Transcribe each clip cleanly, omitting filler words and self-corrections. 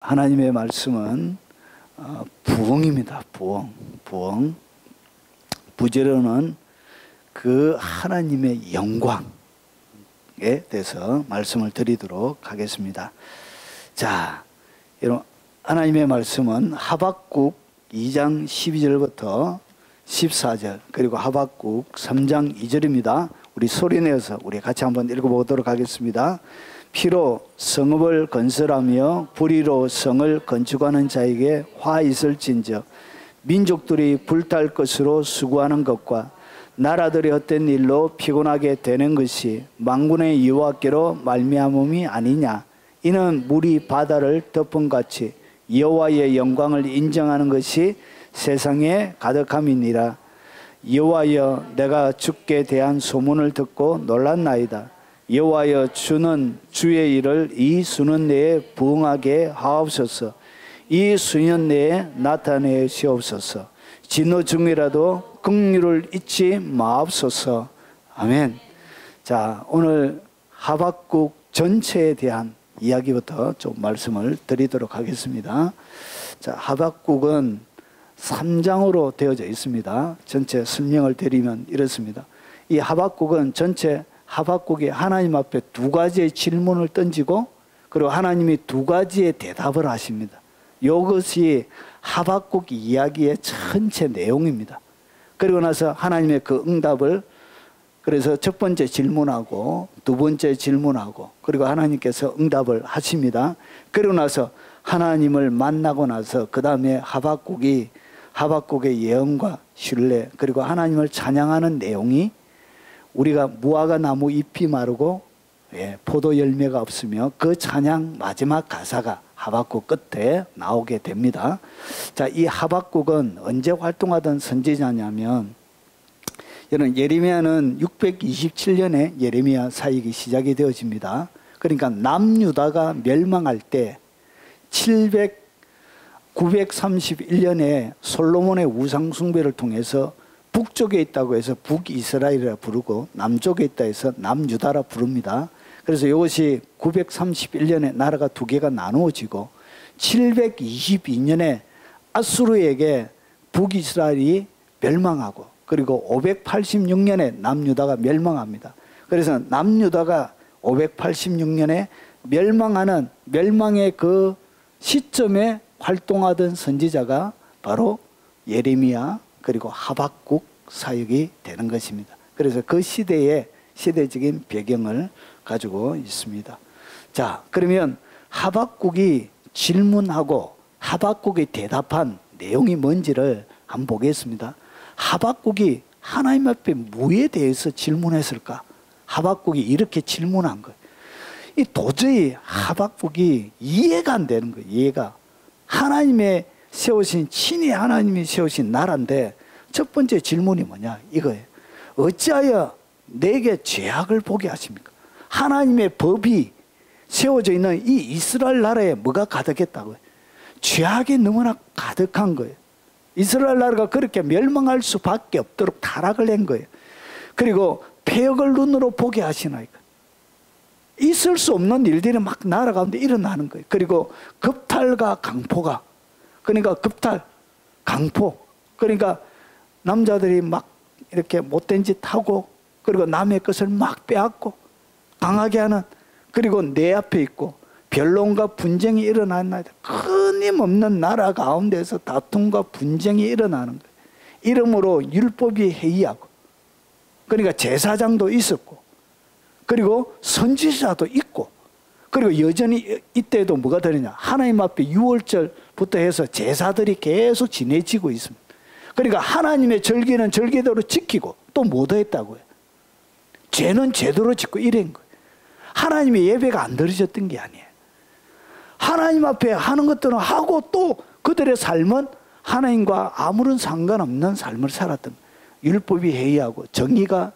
하나님의 말씀은 부흥입니다. 부흥. 부제로는 그 하나님의 영광에 대해서 말씀을 드리도록 하겠습니다. 자, 여러분, 하나님의 말씀은 하박국 2장 12절부터 14절, 그리고 하박국 3장 2절입니다. 우리 소리내어서 우리 같이 한번 읽어보도록 하겠습니다. 피로 성읍을 건설하며 불의로 성을 건축하는 자에게 화 있을진저, 민족들이 불탈 것으로 수고하는 것과 나라들이 헛된 일로 피곤하게 되는 것이 만군의 여호와께로 말미암음이 아니냐. 이는 물이 바다를 덮음같이 여호와의 영광을 인정하는 것이 세상에 가득함이니라. 여호와여, 내가 주께 대한 소문을 듣고 놀랐나이다. 여호와여, 주는 주의 일을 이 수년 내에 부응하게 하옵소서. 이 수년 내에 나타내시옵소서. 진노 중이라도 긍휼을 잊지 마옵소서. 아멘. 자, 오늘 하박국 전체에 대한 이야기부터 좀 말씀을 드리도록 하겠습니다. 자, 하박국은 3장으로 되어져 있습니다. 전체 설명을 드리면 이렇습니다. 이 하박국은 전체 하박국이 하나님 앞에 두 가지의 질문을 던지고, 그리고 하나님이 두 가지의 대답을 하십니다. 이것이 하박국 이야기의 전체 내용입니다. 그리고 나서 하나님의 그 응답을, 그래서 첫 번째 질문하고 두 번째 질문하고, 그리고 하나님께서 응답을 하십니다. 그리고 나서 하나님을 만나고 나서 그 다음에 하박국의 예언과 신뢰, 그리고 하나님을 찬양하는 내용이, 우리가 무화과 나무 잎이 마르고 포도 열매가 없으며 그 찬양 마지막 가사가 하박국 끝에 나오게 됩니다. 자, 이 하박국은 언제 활동하던 선지자냐면, 여러분, 예레미야는 627년에 예레미야 사역이 시작이 되어집니다. 그러니까 남유다가 멸망할 때 931년에 솔로몬의 우상 숭배를 통해서 북쪽에 있다고 해서 북이스라엘이라 부르고 남쪽에 있다 해서 남유다라 부릅니다. 그래서 이것이 931년에 나라가 두 개가 나누어지고 722년에 아수르에게 북이스라엘이 멸망하고, 그리고 586년에 남유다가 멸망합니다. 그래서 남유다가 586년에 멸망하는 멸망의 그 시점에 활동하던 선지자가 바로 예레미야 그리고 하박국 사역이 되는 것입니다. 그래서 그 시대의 시대적인 배경을 가지고 있습니다. 자, 그러면 하박국이 질문하고 하박국이 대답한 내용이 뭔지를 한번 보겠습니다. 하박국이 하나님 앞에 뭐에 대해서 질문했을까? 하박국이 이렇게 질문한 거예요. 이 도저히 하박국이 이해가 안 되는 거예요. 이해가. 하나님의 세우신, 친히 하나님이 세우신 나라인데 첫 번째 질문이 뭐냐? 이거예요. 어찌하여 내게 죄악을 보게 하십니까? 하나님의 법이 세워져 있는 이 이스라엘 나라에 뭐가 가득했다고요? 죄악이 너무나 가득한 거예요. 이스라엘 나라가 그렇게 멸망할 수밖에 없도록 타락을 한 거예요. 그리고 폐역을 눈으로 보게 하시나이까. 있을 수 없는 일들이 막 나라 가운데 일어나는 거예요. 그리고 겁탈과 강포가, 그러니까 겁탈, 강포, 그러니까 남자들이 막 이렇게 못된 짓 하고, 그리고 남의 것을 막 빼앗고 강하게 하는, 그리고 내 앞에 있고 변론과 분쟁이 일어났나이다. 끊임없는 나라 가운데서 다툼과 분쟁이 일어나는 거예요. 이러므로 율법이 해이하고, 그러니까 제사장도 있었고, 그리고 선지자도 있고, 그리고 여전히 이때도 뭐가 되느냐? 하나님 앞에 유월절부터 해서 제사들이 계속 지내지고 있습니다. 그러니까 하나님의 절기는 절기대로 지키고 또 못했다고요. 죄는 죄대로 짓고 이런 거예요. 하나님의 예배가 안 드려졌던 게 아니에요. 하나님 앞에 하는 것들은 하고 또 그들의 삶은 하나님과 아무런 상관없는 삶을 살았던 거예요. 율법이 해이하고 정의가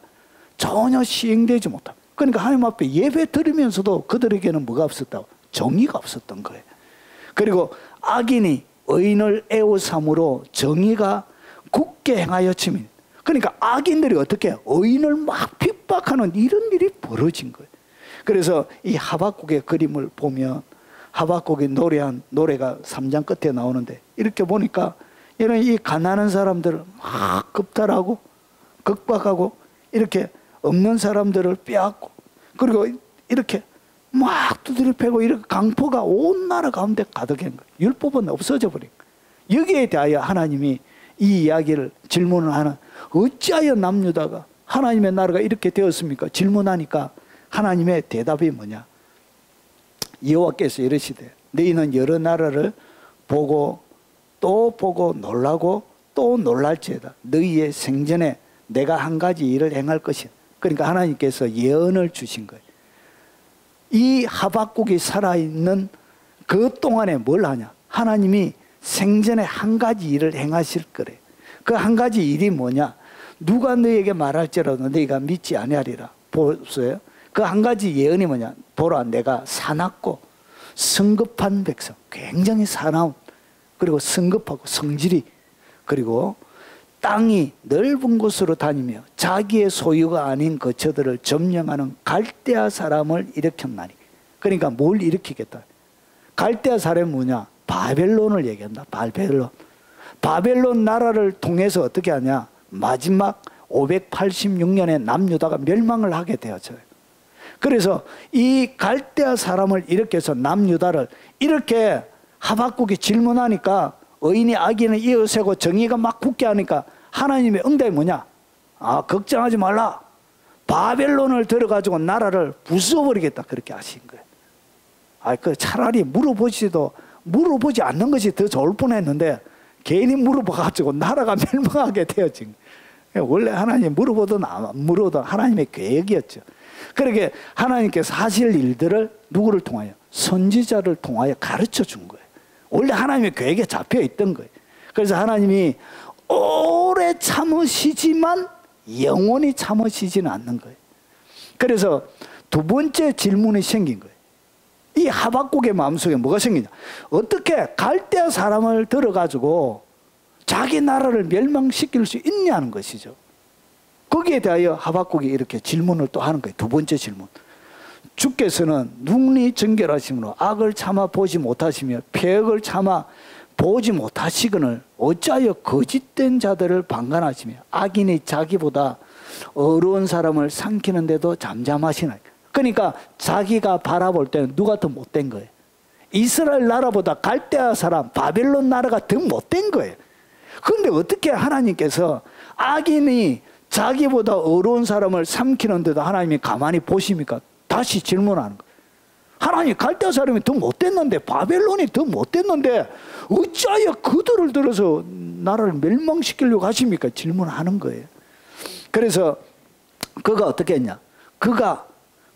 전혀 시행되지 못하고, 그러니까 하나님 앞에 예배 드리면서도 그들에게는 뭐가 없었다고? 정의가 없었던 거예요. 그리고 악인이 의인을 애워삼으로 정의가 굳게 행하여 치민, 그러니까 악인들이 어떻게 해요? 의인을 막 핍박하는 이런 일이 벌어진 거예요. 그래서 이 하박국의 그림을 보면 하박국이 노래한 노래가 3장 끝에 나오는데 이렇게 보니까 이런 이 가난한 사람들을 막 겁탈하고 극박하고 이렇게 없는 사람들을 빼앗고 그리고 이렇게 막 두드려 패고 이렇게 강포가 온 나라 가운데 가득한 거예요. 율법은 없어져 버린 거예요. 여기에 대하여 하나님이 이 이야기를 질문을 하는 어찌하여 남유다가 하나님의 나라가 이렇게 되었습니까? 질문하니까 하나님의 대답이 뭐냐? 여호와께서 이르시되 너희는 여러 나라를 보고 또 보고 놀라고 또 놀랄지어다. 너희의 생전에 내가 한 가지 일을 행할 것이다. 그러니까 하나님께서 예언을 주신 거예요. 이 하박국이 살아있는 그 동안에 뭘 하냐? 하나님이 생전에 한 가지 일을 행하실 거래. 그 한 가지 일이 뭐냐? 누가 너에게 말할지라도 너희가 믿지 아니하리라. 보세요. 그 한 가지 예언이 뭐냐? 보라, 내가 사납고 성급한 백성, 굉장히 사나운, 그리고 성급하고 성질이, 그리고 땅이 넓은 곳으로 다니며 자기의 소유가 아닌 거처들을 점령하는 갈대아 사람을 일으켰나니. 그러니까 뭘 일으키겠다? 갈대아 사람이 뭐냐? 바벨론을 얘기한다. 바벨론. 바벨론 나라를 통해서 어떻게 하냐? 마지막 586년에 남유다가 멸망을 하게 되었어요. 그래서 이 갈대아 사람을 일으켜서 남유다를 이렇게 하박국이 질문하니까 의인이 악인을 이어세고 정의가 막 굳게 하니까 하나님의 응답이 뭐냐? 아, 걱정하지 말라. 바벨론을 들어가지고 나라를 부숴버리겠다. 그렇게 하신 거예요. 아, 그 차라리 물어보지 않는 것이 더 좋을 뻔했는데 괜히 물어봐가지고 나라가 멸망하게 되어진 거예요. 원래 하나님 물어보든 안 물어보든 하나님의 계획이었죠. 그렇게 하나님께서 하실 일들을 누구를 통하여? 선지자를 통하여 가르쳐 준 거예요. 원래 하나님의 계획에 잡혀 있던 거예요. 그래서 하나님이 오래 참으시지만 영원히 참으시지는 않는 거예요. 그래서 두 번째 질문이 생긴 거예요. 이 하박국의 마음속에 뭐가 생기냐? 어떻게 갈대아 사람을 들어가지고 자기 나라를 멸망시킬 수 있냐는 것이죠. 거기에 대하여 하박국이 이렇게 질문을 또 하는 거예요. 두 번째 질문. 주께서는 능히 정결하심으로 악을 참아 보지 못하시며 폐역을 참아 보지 못하시거늘 어찌하여 거짓된 자들을 방관하시며 악인이 자기보다 어려운 사람을 삼키는데도 잠잠하시나이까. 그러니까 자기가 바라볼 때는 누가 더 못된 거예요? 이스라엘 나라보다 갈대아 사람 바벨론 나라가 더 못된 거예요. 그런데 어떻게 하나님께서 악인이 자기보다 어려운 사람을 삼키는데도 하나님이 가만히 보십니까? 다시 질문하는 거예요. 하나님, 갈대아 사람이 더 못됐는데, 바벨론이 더 못됐는데 어찌하여 그들을 들어서 나라를 멸망시키려고 하십니까? 질문하는 거예요. 그래서 그가 어떻게 했냐? 그가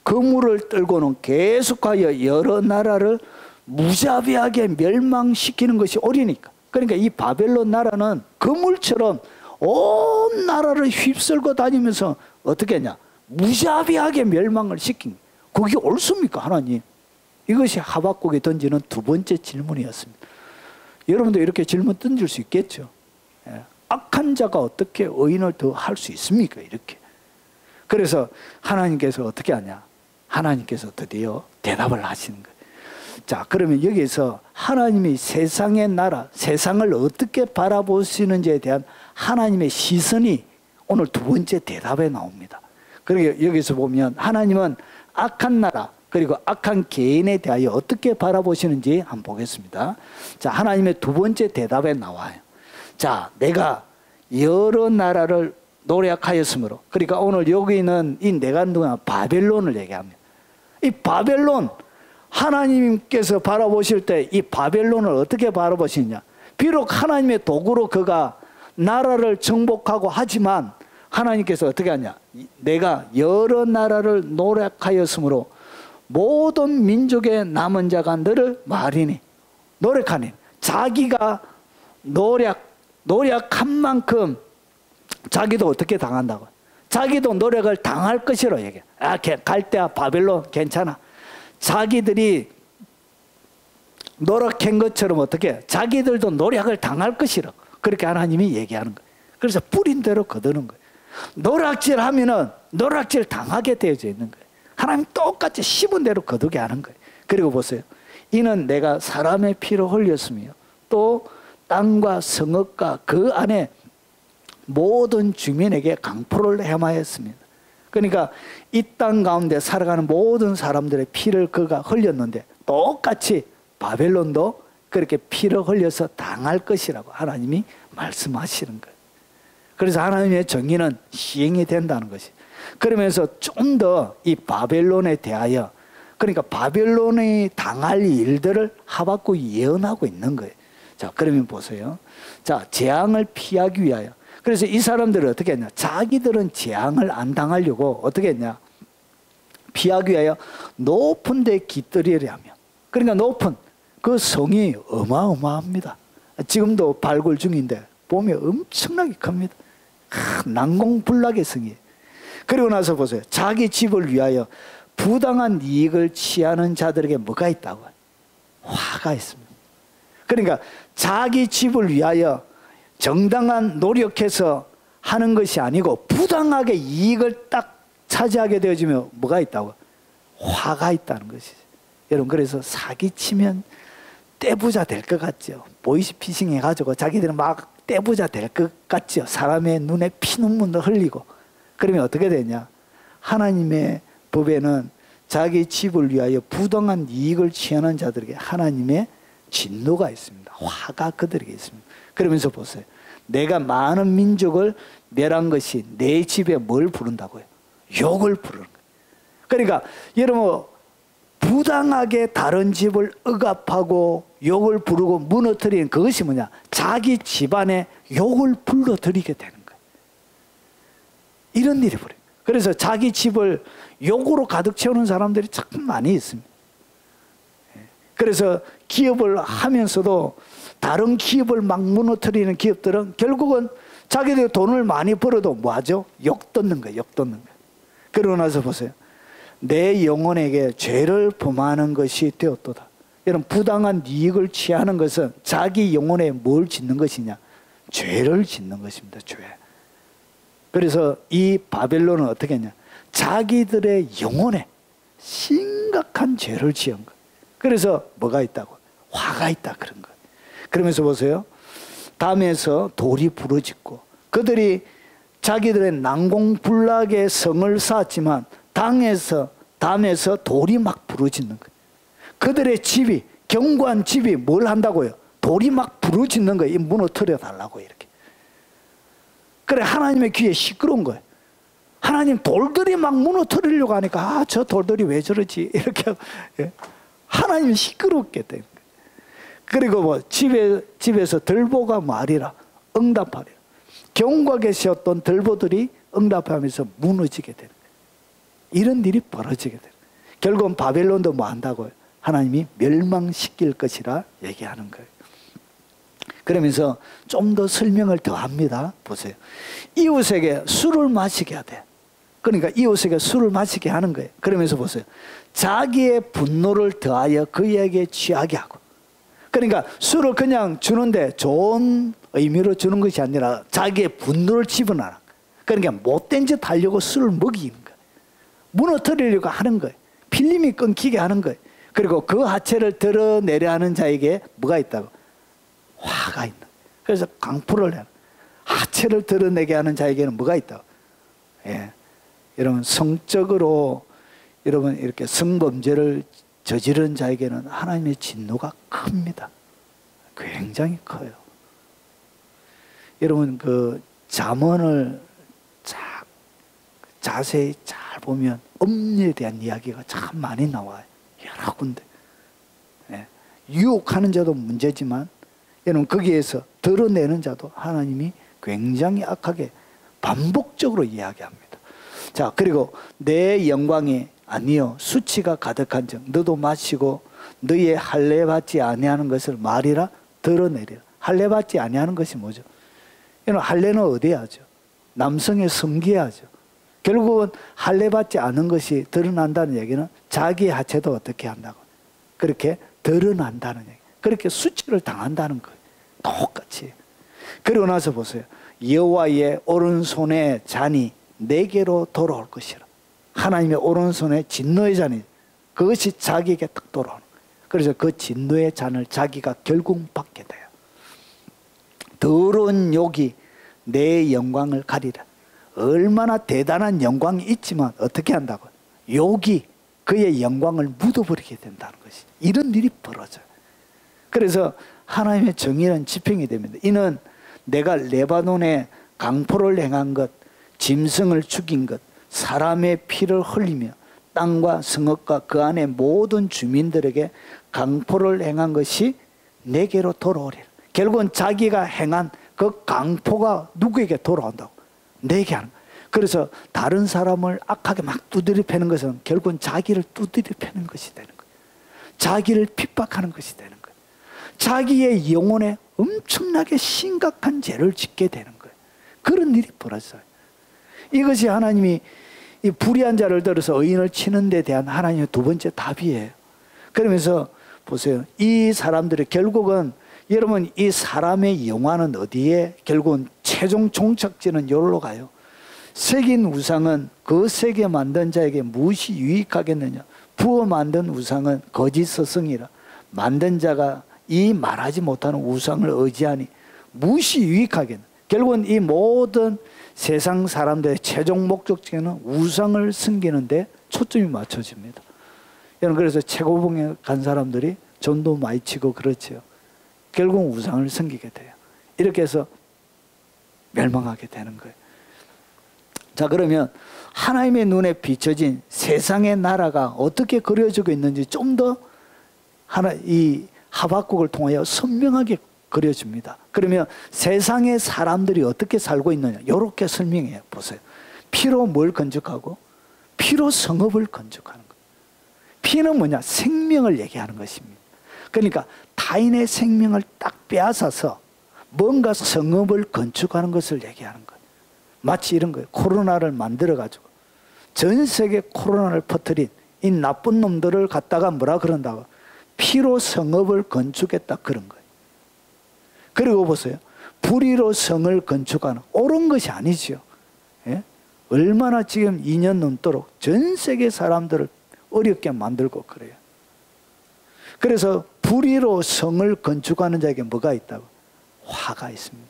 그물을 떨고는 계속하여 여러 나라를 무자비하게 멸망시키는 것이 옳으니까. 그러니까 이 바벨론 나라는 그물처럼 온 나라를 휩쓸고 다니면서 어떻게 했냐? 무자비하게 멸망을 시킨 거예요. 그게 옳습니까, 하나님? 이것이 하박국이 던지는 두 번째 질문이었습니다. 여러분도 이렇게 질문 던질 수 있겠죠? 예. 악한 자가 어떻게 의인을 더 할 수 있습니까? 이렇게. 그래서 하나님께서 어떻게 하냐? 하나님께서 드디어 대답을 하시는 거예요. 자, 그러면 여기서 하나님이 세상의 나라, 세상을 어떻게 바라보시는지에 대한 하나님의 시선이 오늘 두 번째 대답에 나옵니다. 그러니까 여기서 보면 하나님은 악한 나라 그리고 악한 개인에 대하여 어떻게 바라보시는지 한번 보겠습니다. 자, 하나님의 두 번째 대답에 나와요. 자, 내가 여러 나라를 노력하였으므로, 그러니까 오늘 여기 있는 이 내가 누구냐? 바벨론을 얘기합니다. 이 바벨론, 하나님께서 바라보실 때 이 바벨론을 어떻게 바라보시느냐? 비록 하나님의 도구로 그가 나라를 정복하고 하지만 하나님께서 어떻게 하냐? 내가 여러 나라를 노력하였으므로 모든 민족의 남은 자가 너를 말이니, 노력하니, 자기가 노력한 만큼 자기도 어떻게 당한다고? 자기도 노력을 당할 것이라고 얘기해. 아, 갈대아 바벨론 괜찮아. 자기들이 노력한 것처럼 어떻게? 자기들도 노력을 당할 것이라고. 그렇게 하나님이 얘기하는 거예요. 그래서 뿌린 대로 거두는 거예요. 노략질 하면은 노략질 당하게 되어져 있는 거예요. 하나님 똑같이 씹은 대로 거두게 하는 거예요. 그리고 보세요. 이는 내가 사람의 피로 흘렸으며 또 땅과 성읍과 그 안에 모든 주민에게 강포를 행하였습니다. 그러니까 이 땅 가운데 살아가는 모든 사람들의 피를 그가 흘렸는데 똑같이 바벨론도 그렇게 피를 흘려서 당할 것이라고 하나님이 말씀하시는 거예요. 그래서 하나님의 정의는 시행이 된다는 것이. 그러면서 좀 더 이 바벨론에 대하여, 그러니까 바벨론이 당할 일들을 하박국이 예언하고 있는 거예요. 자, 그러면 보세요. 자, 재앙을 피하기 위하여. 그래서 이 사람들은 어떻게 했냐? 자기들은 재앙을 안 당하려고 어떻게 했냐? 피하기 위하여 높은 데 깃들이려 하며. 그러니까 높은 그 성이 어마어마합니다. 지금도 발굴 중인데 보면 엄청나게 큽니다. 난공불락의 성이에요. 그리고 나서 보세요. 자기 집을 위하여 부당한 이익을 취하는 자들에게 뭐가 있다고요? 화가 있습니다. 그러니까 자기 집을 위하여 정당한 노력해서 하는 것이 아니고 부당하게 이익을 딱 차지하게 되어지면 뭐가 있다고? 화가 있다는 것이죠. 여러분, 그래서 사기치면 떼부자 될 것 같죠. 보이스피싱 해가지고 자기들은 막 떼부자 될 것 같죠. 사람의 눈에 피눈물도 흘리고. 그러면 어떻게 되냐? 하나님의 법에는 자기 집을 위하여 부당한 이익을 취하는 자들에게 하나님의 진노가 있습니다. 화가 그들에게 있습니다. 그러면서 보세요. 내가 많은 민족을 멸한 것이 내 집에 뭘 부른다고요? 욕을 부르는 거예요. 그러니까 여러분, 부당하게 다른 집을 억압하고 욕을 부르고 무너뜨리는 그것이 뭐냐? 자기 집안에 욕을 불러들이게 되는 거예요. 이런 일이 벌어요. 그래서 자기 집을 욕으로 가득 채우는 사람들이 참 많이 있습니다. 그래서 기업을 하면서도 다른 기업을 막 무너뜨리는 기업들은 결국은 자기들 돈을 많이 벌어도 뭐하죠? 욕 듣는 거예요. 욕 듣는 거예요. 그러고 나서 보세요. 내 영혼에게 죄를 범하는 것이 되었도다. 여러분, 부당한 이익을 취하는 것은 자기 영혼에 뭘 짓는 것이냐? 죄를 짓는 것입니다. 죄. 그래서 이 바벨론은 어떻게 했냐? 자기들의 영혼에 심각한 죄를 지은 거예요. 그래서 뭐가 있다고? 화가 있다 그런 거예요. 그러면서 보세요. 담에서 돌이 부러졌고 그들이 자기들의 난공불락의 성을 쌓았지만 담에서 돌이 막 부러지는 거예요. 그들의 집이, 견고한 집이 뭘 한다고요? 돌이 막 부러지는 거예요. 무너뜨려 달라고 이렇게. 그래, 하나님의 귀에 시끄러운 거예요. 하나님 돌들이 막 무너뜨리려고 하니까 저 돌들이 왜 저러지? 이렇게 하나님이 시끄럽게 된 거예요. 그리고 뭐 집에서 들보가 말이라 응답하리라. 견고하게 세웠던 들보들이 응답하면서 무너지게 되는 거예요. 이런 일이 벌어지게 돼요. 결국은 바벨론도 뭐 한다고요? 하나님이 멸망시킬 것이라 얘기하는 거예요. 그러면서 좀 더 설명을 더 합니다. 보세요. 이웃에게 술을 마시게 하되, 그러니까 이웃에게 술을 마시게 하는 거예요. 그러면서 보세요. 자기의 분노를 더하여 그에게 취하게 하고, 그러니까 술을 그냥 주는데 좋은 의미로 주는 것이 아니라 자기의 분노를 집어넣는, 그러니까 못된 짓 하려고 술을 먹이는 거예요. 무너뜨리려고 하는 거예요. 필름이 끊기게 하는 거예요. 그리고 그 하체를 드러내려 하는 자에게 뭐가 있다고? 화가 있는 거예요. 그래서 강포를 해요. 하체를 드러내게 하는 자에게는 뭐가 있다고? 예. 여러분, 성적으로 여러분 이렇게 성범죄를 저지른 자에게는 하나님의 진노가 큽니다. 굉장히 커요. 여러분, 그 잠언을 자세히 잘 보면 음녀에 대한 이야기가 참 많이 나와요. 여러 군데. 예. 유혹하는 자도 문제지만 여러분, 거기에서 드러내는 자도 하나님이 굉장히 악하게 반복적으로 이야기합니다. 자, 그리고 내 영광이 아니요 수치가 가득한 즉 너도 마시고 너희의 할례 받지 아니하는 것을 말이라 드러내리라. 할례 받지 아니하는 것이 뭐죠? 여러분, 할례는 어디에 하죠? 남성의 성기에 하죠. 결국은 할례 받지 않은 것이 드러난다는 얘기는 자기의 하체도 어떻게 한다고? 그렇게 드러난다는 얘기. 그렇게 수치를 당한다는 거예요. 똑같이. 그리고 나서 보세요. 여호와의 오른손의 잔이 내게로 돌아올 것이라. 하나님의 오른손에 진노의 잔이, 그것이 자기에게 딱 돌아오는 거예요. 그래서 그 진노의 잔을 자기가 결국 받게 돼요. 더러운 욕이 내 영광을 가리라. 얼마나 대단한 영광이 있지만 어떻게 한다고? 욕이 그의 영광을 묻어버리게 된다는 것이. 이런 일이 벌어져요. 그래서 하나님의 정의는 집행이 됩니다. 이는 내가 레바논에 강포를 행한 것, 짐승을 죽인 것, 사람의 피를 흘리며 땅과 성읍과 그 안에 모든 주민들에게 강포를 행한 것이 내게로 돌아오리라. 결국은 자기가 행한 그 강포가 누구에게 돌아온다고? 내게 하는 거예요. 그래서 다른 사람을 악하게 막 두드려 패는 것은 결국은 자기를 두드려 패는 것이 되는 거예요. 자기를 핍박하는 것이 되는 거예요. 자기의 영혼에 엄청나게 심각한 죄를 짓게 되는 거예요. 그런 일이 벌어져요. 이것이 하나님이 이 불의한 자를 들어서 의인을 치는 데 대한 하나님의 두 번째 답이에요. 그러면서 보세요. 이 사람들이 결국은 여러분 이 사람의 영화는 어디에 결국은 최종 종착지는 여기로 가요. 새긴 우상은 그 새겨 만든 자에게 무엇이 유익하겠느냐. 부어 만든 우상은 거짓 스승이라. 만든 자가 이 말하지 못하는 우상을 의지하니 무엇이 유익하겠느냐. 결국은 이 모든 세상 사람들의 최종 목적지는 우상을 섬기는 데 초점이 맞춰집니다. 여러분 그래서 최고봉에 간 사람들이 전도 많이 치고 그렇지요. 결국 우상을 섬기게 돼요. 이렇게 해서 멸망하게 되는 거예요. 자, 그러면 하나님의 눈에 비춰진 세상의 나라가 어떻게 그려지고 있는지 좀 더 이 하박국을 통하여 선명하게 그려집니다. 그러면 세상의 사람들이 어떻게 살고 있느냐 이렇게 설명해요. 보세요. 피로 뭘 건축하고? 피로 성읍을 건축하는 거예요. 피는 뭐냐? 생명을 얘기하는 것입니다. 그러니까 타인의 생명을 딱 빼앗아서 뭔가 성읍을 건축하는 것을 얘기하는 거예요. 마치 이런 거예요. 코로나를 만들어가지고 전 세계 코로나를 퍼뜨린 이 나쁜 놈들을 갖다가 뭐라 그런다고? 피로 성읍을 건축했다 그런 거예요. 그리고 보세요. 불의로 성을 건축하는 옳은 것이 아니죠. 예? 얼마나 지금 2년 넘도록 전 세계 사람들을 어렵게 만들고 그래요. 그래서 불의로 성을 건축하는 자에게 뭐가 있다고? 화가 있습니다.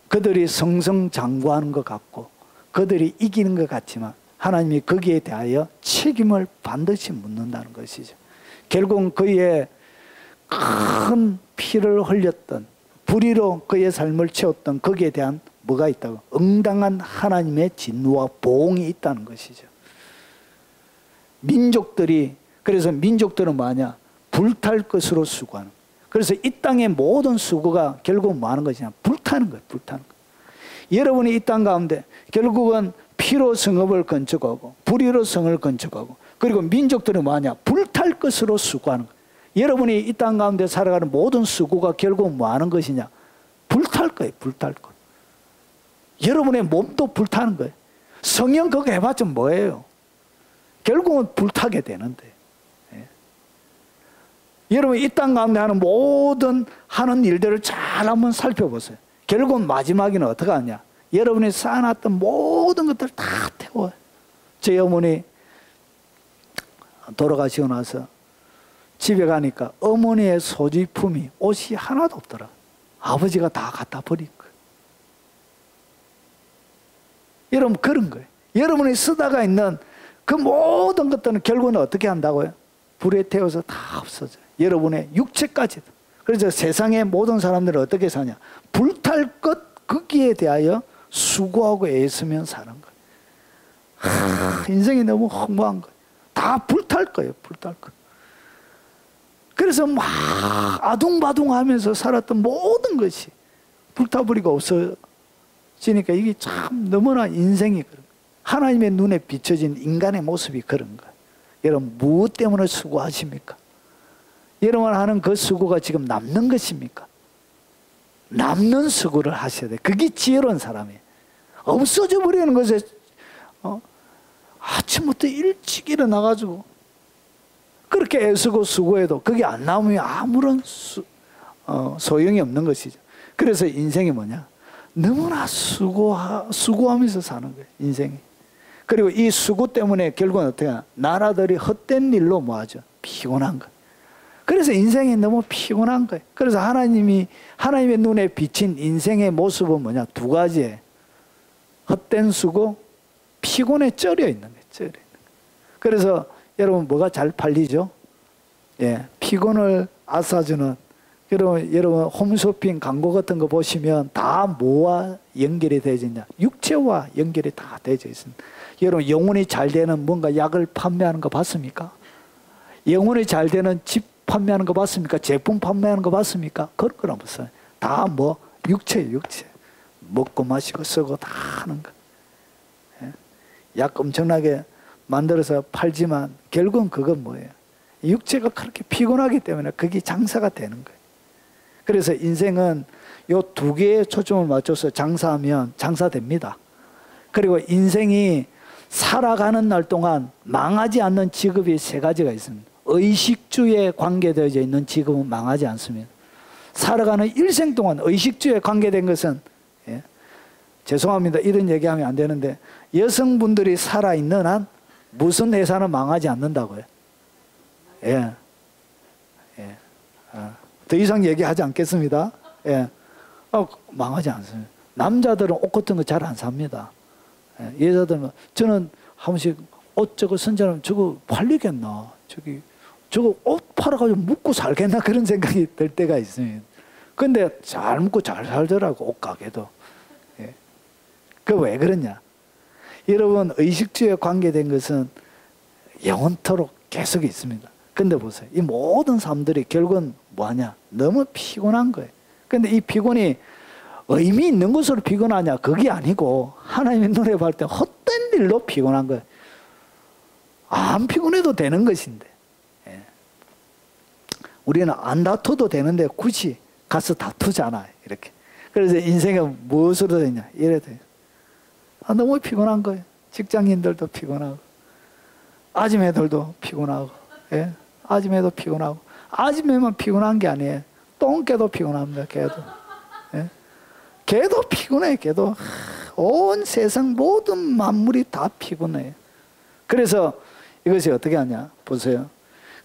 그들이 성성장구하는 것 같고 그들이 이기는 것 같지만 하나님이 거기에 대하여 책임을 반드시 묻는다는 것이죠. 결국 그의 큰 피를 흘렸던 불의로 그의 삶을 채웠던 거기에 대한 뭐가 있다고? 응당한 하나님의 진노와 보응이 있다는 것이죠. 민족들이 그래서 민족들은 뭐냐? 불탈 것으로 수고하는. 그래서 이 땅의 모든 수고가 결국 뭐 하는 것이냐? 불타는 거예요. 불타는 거예요. 여러분이 이 땅 가운데 결국은 피로 성읍을 건축하고 불의로 성을 건축하고 그리고 민족들은 뭐하냐? 불탈 것으로 수고하는 거예요. 여러분이 이 땅 가운데 살아가는 모든 수고가 결국 뭐 하는 것이냐? 불탈 거예요. 불탈 거. 여러분의 몸도 불타는 거예요. 성령 그거 해봤자 뭐예요? 결국은 불타게 되는데. 예. 여러분 이 땅 가운데 하는 모든 하는 일들을 잘 한번 살펴보세요. 결국은 마지막에는 어떻게 하냐? 여러분이 쌓아놨던 모든 것들을 다 태워요. 저희 어머니 돌아가시고 나서 집에 가니까 어머니의 소지품이 옷이 하나도 없더라. 아버지가 다 갖다 버린 거예요. 여러분 그런 거예요. 여러분이 쓰다가 있는 그 모든 것들은 결국은 어떻게 한다고요? 불에 태워서 다 없어져요. 여러분의 육체까지도. 그래서 세상의 모든 사람들은 어떻게 사냐? 불탈 것 거기에 대하여 수고하고 애쓰면 사는 거예요. 인생이 너무 허무한 거예요. 다 불탈 거예요. 불탈 거. 그래서 막 아둥바둥하면서 살았던 모든 것이 불타버리고 없어지니까 이게 참 너무나 인생이 그런 거예요. 하나님의 눈에 비춰진 인간의 모습이 그런 거예요. 여러분 무엇 때문에 수고하십니까? 여러분 하는 그 수고가 지금 남는 것입니까? 남는 수고를 하셔야 돼요. 그게 지혜로운 사람이에요. 없어져 버리는 것에 아침부터 일찍 일어나가지고 그렇게 애쓰고 수고해도 그게 안 나오면 아무런 소용이 없는 것이죠. 그래서 인생이 뭐냐? 너무나 수고하면서 사는 거예요. 인생이. 그리고 이 수고 때문에 결국은 어떻게 하냐? 나라들이 헛된 일로 뭐하죠? 피곤한 거예요. 그래서 인생이 너무 피곤한 거예요. 그래서 하나님의 눈에 비친 인생의 모습은 뭐냐? 두 가지예요. 헛된 수고, 피곤에 쩔여 있는 거예요. 쩔여 있는 거예요. 그래서 여러분 뭐가 잘 팔리죠? 예, 피곤을 앗아주는 여러분 홈쇼핑 광고 같은 거 보시면 다 뭐와 연결이 되어 있냐? 육체와 연결이 다 되어 있습니다. 여러분 영혼이 잘 되는 뭔가 약을 판매하는 거 봤습니까? 영혼이 잘 되는 집 판매하는 거 봤습니까? 제품 판매하는 거 봤습니까? 그런 건 없어요. 다 뭐 육체예요, 육체. 먹고 마시고 쓰고 다 하는 거. 예? 약 엄청나게 만들어서 팔지만 결국은 그건 뭐예요? 육체가 그렇게 피곤하기 때문에 그게 장사가 되는 거예요. 그래서 인생은 요 두 개에 초점을 맞춰서 장사하면 장사됩니다. 그리고 인생이 살아가는 날 동안 망하지 않는 직업이 세 가지가 있습니다. 의식주에 관계되어져 있는 직업은 망하지 않습니다. 살아가는 일생 동안 의식주에 관계된 것은, 예, 죄송합니다. 이런 얘기하면 안 되는데, 여성분들이 살아있는 한 무슨 회사는 망하지 않는다고요. 예. 예. 더 이상 얘기하지 않겠습니다. 예. 망하지 않습니다. 남자들은 옷 같은 거 잘 안 삽니다. 예. 여자들은, 저는 한 번씩 옷 저거 선전하면 저거 팔리겠나? 저거 옷 팔아가지고 묵고 살겠나? 그런 생각이 들 때가 있습니다. 근데 잘 묵고 잘 살더라고, 옷가게도. 예. 그 왜 그러냐? 여러분, 의식주에 관계된 것은 영원토록 계속 있습니다. 근데 보세요. 이 모든 사람들이 결국은 뭐하냐? 너무 피곤한 거예요. 근데 이 피곤이 의미 있는 것으로 피곤하냐? 그게 아니고 하나님의 눈에 봤을 때 헛된 일로 피곤한 거예요. 안 피곤해도 되는 것인데. 예. 우리는 안 다투도 되는데 굳이 가서 다투잖아요. 이렇게. 그래서 인생은 무엇으로 되냐? 이래 돼요. 너무 피곤한 거예요. 직장인들도 피곤하고, 아줌매들도 피곤하고, 예? 아줌매도 피곤하고, 아줌매만 피곤한 게 아니에요. 똥개도 피곤합니다. 개도. 예? 개도 피곤해. 개도. 온 세상 모든 만물이 다 피곤해요. 그래서 이것이 어떻게 하냐? 보세요.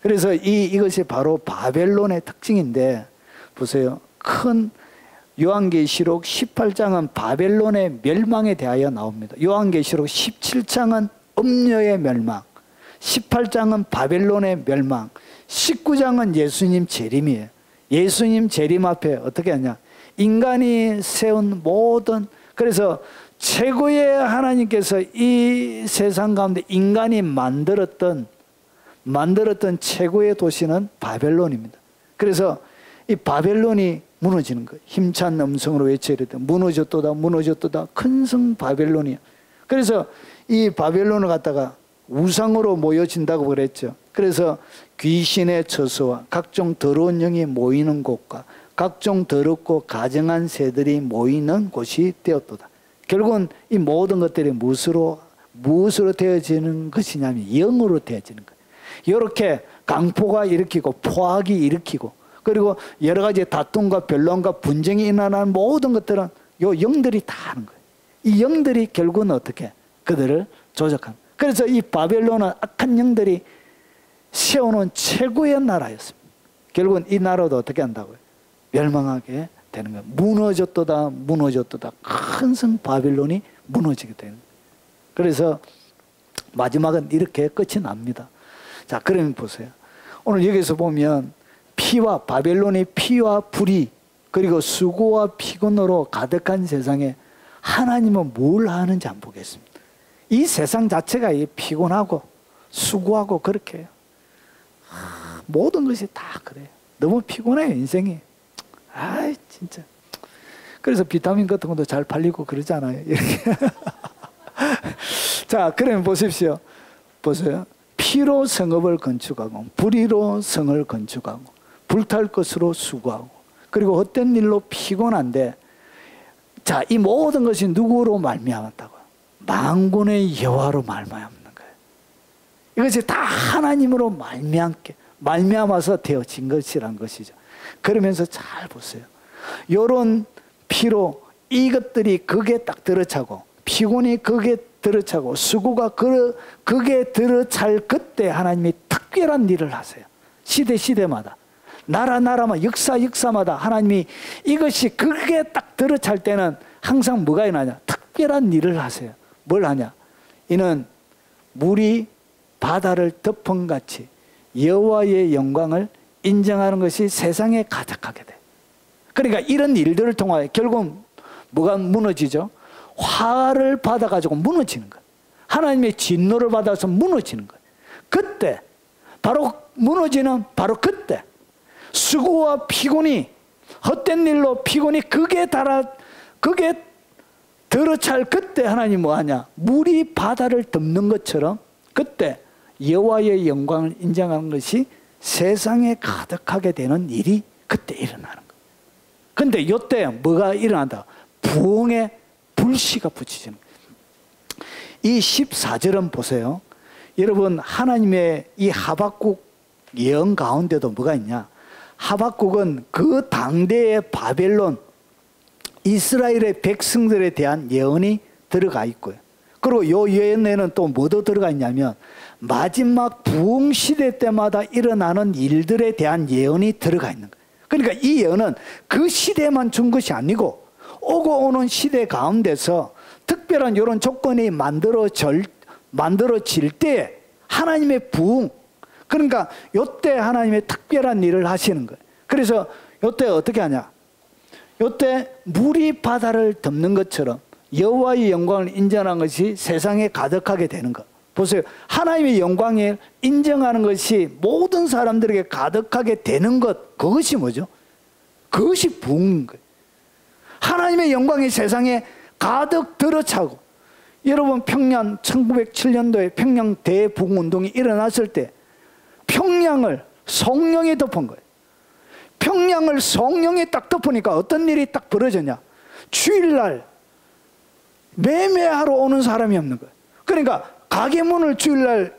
그래서 이것이 바로 바벨론의 특징인데, 보세요. 큰 요한계시록 18장은 바벨론의 멸망에 대하여 나옵니다. 요한계시록 17장은 음녀의 멸망, 18장은 바벨론의 멸망, 19장은 예수님 재림이에요. 예수님 재림 앞에 어떻게 하냐? 인간이 세운 모든, 그래서 최고의 하나님께서 이 세상 가운데 인간이 만들었던 최고의 도시는 바벨론입니다. 그래서 이 바벨론이 무너지는 거예요. 힘찬 음성으로 외쳐 이르되 무너졌도다 무너졌도다 큰 성 바벨론이야. 그래서 이 바벨론을 갖다가 우상으로 모여진다고 그랬죠. 그래서 귀신의 처소와 각종 더러운 영이 모이는 곳과 각종 더럽고 가증한 새들이 모이는 곳이 되었도다. 결국은 이 모든 것들이 무엇으로 되어지는 것이냐면 영으로 되어지는 거예요. 이렇게 강포가 일으키고 포악이 일으키고, 그리고 여러 가지 다툼과 변론과 분쟁이 일어나는 모든 것들은 요 영들이 다 하는 거예요. 이 영들이 결국은 어떻게 그들을 조작합니다. 그래서 이 바벨론은 악한 영들이 세워놓은 최고의 나라였습니다. 결국은 이 나라도 어떻게 한다고요? 멸망하게 되는 거예요. 무너졌도다 무너졌도다 큰 성 바벨론이 무너지게 되는 거예요. 그래서 마지막은 이렇게 끝이 납니다. 자, 그러면 보세요. 오늘 여기서 보면 바벨론의 피와 불이, 그리고 수고와 피곤으로 가득한 세상에 하나님은 뭘 하는지 한번 보겠습니다. 이 세상 자체가 피곤하고 수고하고 그렇게 해요. 모든 것이 다 그래요. 너무 피곤해요, 인생이. 아이, 진짜. 그래서 비타민 같은 것도 잘 팔리고 그러잖아요. 이렇게. 자, 그러면 보십시오. 보세요. 피로 성읍을 건축하고, 불의로 성을 건축하고, 불탈 것으로 수고하고, 그리고 헛된 일로 피곤한데, 자, 이 모든 것이 누구로 말미암았다고요? 만군의 여호와로 말미암는 거예요. 이것이 다 하나님으로 말미암아서 되어진 것이란 것이죠. 그러면서 잘 보세요. 이런 피로 이것들이 극에 딱 들어차고, 피곤이 극에 들어차고, 수고가 극에 들어찰 그때 하나님이 특별한 일을 하세요. 시대마다. 나라마다 역사마다 하나님이 이것이 그게 딱 들어찰 때는 항상 뭐가 일어나냐? 특별한 일을 하세요. 뭘 하냐? 이는 물이 바다를 덮은 같이 여호와의 영광을 인정하는 것이 세상에 가득하게 돼. 그러니까 이런 일들을 통하여 결국 뭐가 무너지죠? 화를 받아가지고 무너지는 거예요. 하나님의 진노를 받아서 무너지는 거예요. 그때 바로 무너지는 바로 그때 수고와 피곤이 헛된 일로 피곤이 그게 들어찰 그때 하나님 뭐하냐? 물이 바다를 덮는 것처럼 그때 여호와의 영광을 인정하는 것이 세상에 가득하게 되는 일이 그때 일어나는 거예요. 근데 이때 뭐가 일어난다? 부흥의 불씨가 붙이지는 거예요. 이 14절은 보세요. 여러분 하나님의 이 하박국 예언 가운데도 뭐가 있냐? 하박국은 그 당대의 바벨론 이스라엘의 백성들에 대한 예언이 들어가 있고요. 그리고 이 예언에는 또 뭐도 들어가 있냐면 마지막 부흥시대 때마다 일어나는 일들에 대한 예언이 들어가 있는 거예요. 그러니까 이 예언은 그 시대만 준 것이 아니고 오고 오는 시대 가운데서 특별한 이런 조건이 만들어질 때 하나님의 부흥, 그러니까 이때 하나님의 특별한 일을 하시는 거예요. 그래서 이때 어떻게 하냐? 이때 물이 바다를 덮는 것처럼 여호와의 영광을 인정하는 것이 세상에 가득하게 되는 것. 보세요. 하나님의 영광을 인정하는 것이 모든 사람들에게 가득하게 되는 것, 그것이 뭐죠? 그것이 부흥인 거예요. 하나님의 영광이 세상에 가득 들어차고, 여러분 평양 1907년도에 평양 대부흥운동이 일어났을 때 평양을 성령이 덮은 거예요. 평양을 성령이 딱 덮으니까 어떤 일이 딱 벌어졌냐? 주일날 매매하러 오는 사람이 없는 거예요. 그러니까 가게 문을 주일날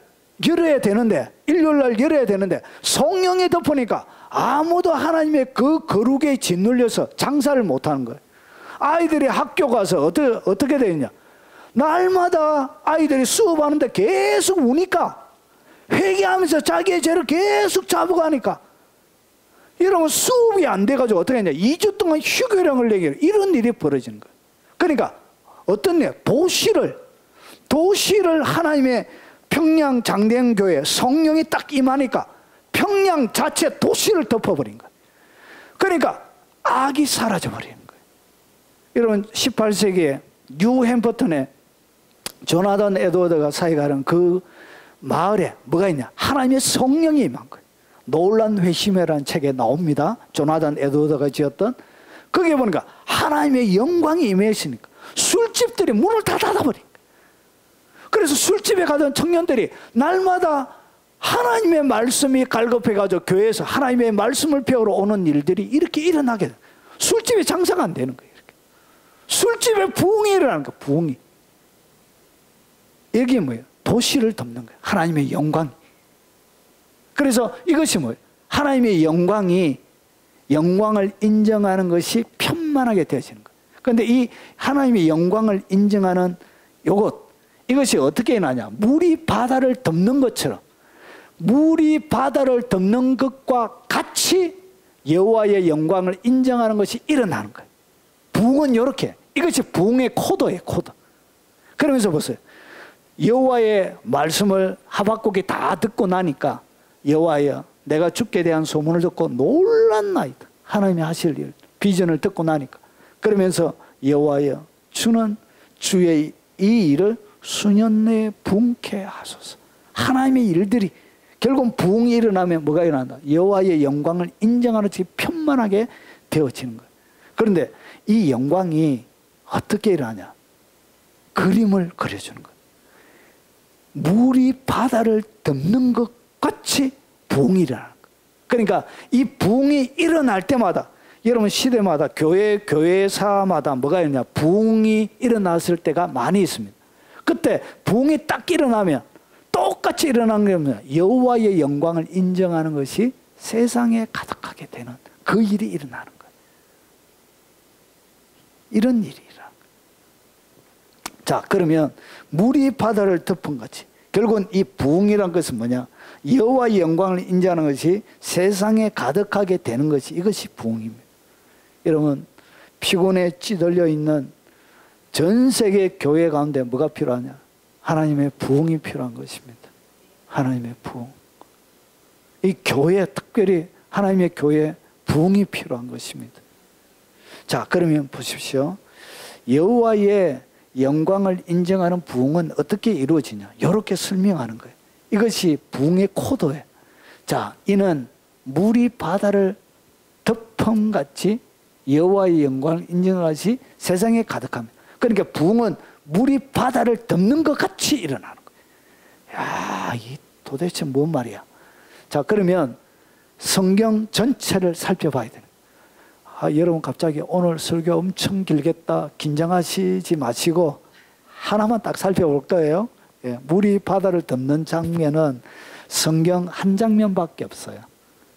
열어야 되는데, 일요일날 열어야 되는데 성령이 덮으니까 아무도 하나님의 그 거룩에 짓눌려서 장사를 못하는 거예요. 아이들이 학교 가서 어떻게 되느냐? 날마다 아이들이 수업하는데 계속 우니까 회개하면서 자기의 죄를 계속 잡아가니까 이러면 수업이 안 돼가지고 어떻게 했냐? 2주 동안 휴교령을 내기로 이런 일이 벌어지는 거예요. 그러니까 어떤 일? 도시를 하나님의 평양 장대행교회 성령이 딱 임하니까 평양 자체 도시를 덮어버린 거예요. 그러니까 악이 사라져버리는 거예요. 여러분 18세기에 뉴햄버턴에 조나단 에드워드가 사역하는 그 마을에 뭐가 있냐? 하나님의 성령이 임한 거예요. 놀란 회심회라는 책에 나옵니다. 조나단 에드워드가 지었던. 거기에 보니까 하나님의 영광이 임했으니까 술집들이 문을 다 닫아버린 거예요. 그래서 술집에 가던 청년들이 날마다 하나님의 말씀이 갈급해가지고 교회에서 하나님의 말씀을 배우러 오는 일들이 이렇게 일어나게 돼요. 술집에 장사가 안 되는 거예요. 이렇게. 술집에 부흥이 일어나는 거예요. 부흥이. 이게 뭐예요? 도시를 덮는 거예요. 하나님의 영광. 그래서 이것이 뭐예요? 하나님의 영광을 인정하는 것이 편만하게 되어지는 거예요. 그런데 이 하나님의 영광을 인정하는 이것이 어떻게 나냐? 물이 바다를 덮는 것처럼, 물이 바다를 덮는 것과 같이 여호와의 영광을 인정하는 것이 일어나는 거예요. 부흥은 이렇게, 이것이 부흥의 코드예요. 코드. 그러면서 보세요. 여호와의 말씀을 하박국이 다 듣고 나니까 여호와여, 내가 주께 대한 소문을 듣고 놀랐나이다. 하나님이 하실 일, 비전을 듣고 나니까. 그러면서 여호와여, 주는 주의 이 일을 수년 내에 부흥케 하소서. 하나님의 일들이 결국 부흥이 일어나면 뭐가 일어난다? 여호와의 영광을 인정하는 것이 편만하게 되어지는 거예요. 그런데 이 영광이 어떻게 일어나냐? 그림을 그려주는 거예요. 물이 바다를 덮는 것 같이 부흥이 일어나는 거예요. 그러니까 이 부흥이 일어날 때마다 여러분 시대마다 교회사마다 뭐가 있냐? 부흥이 일어났을 때가 많이 있습니다. 그때 부흥이 딱 일어나면 똑같이 일어나는 게 뭐냐? 여호와의 영광을 인정하는 것이 세상에 가득하게 되는 그 일이 일어나는 거예요. 이런 일이 일어나는 거예요. 자, 그러면 물이 바다를 덮은 같이 결국은 이 부흥이란 것은 뭐냐? 여호와의 영광을 인정하는 것이 세상에 가득하게 되는 것이, 이것이 부흥입니다. 여러분, 피곤에 찌들려 있는 전 세계 교회 가운데 뭐가 필요하냐? 하나님의 부흥이 필요한 것입니다. 하나님의 부흥. 이 교회, 특별히 하나님의 교회에 부흥이 필요한 것입니다. 자, 그러면 보십시오. 여호와의 영광을 인정하는 부흥은 어떻게 이루어지냐? 이렇게 설명하는 거예요. 이것이 부흥의 코드예요. 자, 이는 물이 바다를 덮음같이 여호와의 영광을 인정하시 세상에 가득합니다. 그러니까 부흥은 물이 바다를 덮는 것 같이 일어나는 거예요. 야, 이 도대체 뭔 말이야? 자, 그러면 성경 전체를 살펴봐야 되는 거예요. 여러분, 갑자기 오늘 설교 엄청 길겠다 긴장하시지 마시고 하나만 딱 살펴볼 거예요. 예, 물이 바다를 덮는 장면은 성경 한 장면밖에 없어요.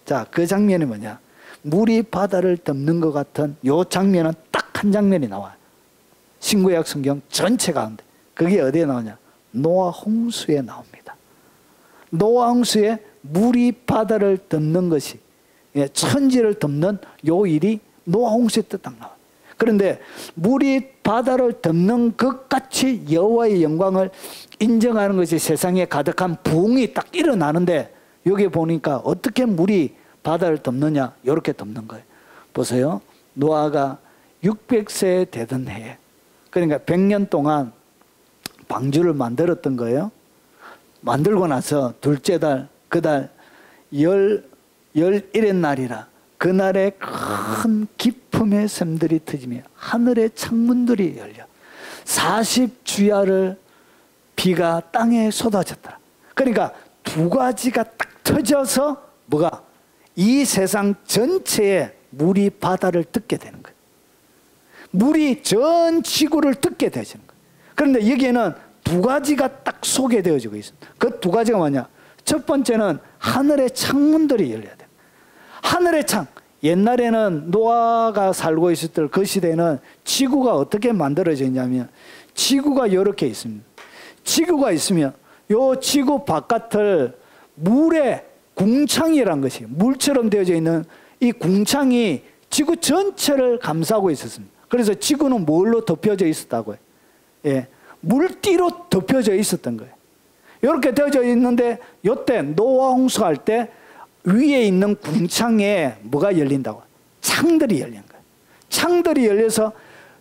자, 그 장면이 뭐냐? 물이 바다를 덮는 것 같은 요 장면은 딱 한 장면이 나와요. 신구약 성경 전체 가운데. 그게 어디에 나오냐? 노아 홍수에 나옵니다. 노아 홍수에 물이 바다를 덮는 것이, 예, 천지를 덮는 요 일이 노아 홍수에 딱 나와요. 그런데 물이 바다를 덮는 것 같이 여호와의 영광을 인정하는 것이 세상에 가득한 부흥이 딱 일어나는데, 여기 보니까 어떻게 물이 바다를 덮느냐? 이렇게 덮는 거예요. 보세요. 노아가 600세 되던 해에, 그러니까 100년 동안 방주를 만들었던 거예요. 만들고 나서 둘째 달, 그달 11의 날이라 그날에 큰 기품의 샘들이 터지며 하늘의 창문들이 열려 40주야를 비가 땅에 쏟아졌더라. 그러니까 두 가지가 딱 터져서 뭐가? 이 세상 전체에 물이 바다를 덮게 되는 거예요. 물이 전 지구를 덮게 되시는 거예요. 그런데 여기에는 두 가지가 딱 소개되어지고 있습니다. 그 두 가지가 뭐냐? 첫 번째는 하늘의 창문들이 열려야 돼요. 하늘의 창. 옛날에는 노아가 살고 있었던 그 시대에는 지구가 어떻게 만들어져 있냐면, 지구가 이렇게 있습니다. 지구가 있으면 요 지구 바깥을 물의 궁창이라는 것이, 물처럼 되어져 있는 이 궁창이 지구 전체를 감싸고 있었습니다. 그래서 지구는 뭘로 덮여져 있었다고요? 예, 물띠로 덮여져 있었던 거예요. 이렇게 되어져 있는데, 이때 노아 홍수할 때 위에 있는 궁창에 뭐가 열린다고? 창들이 열린 거예요. 창들이 열려서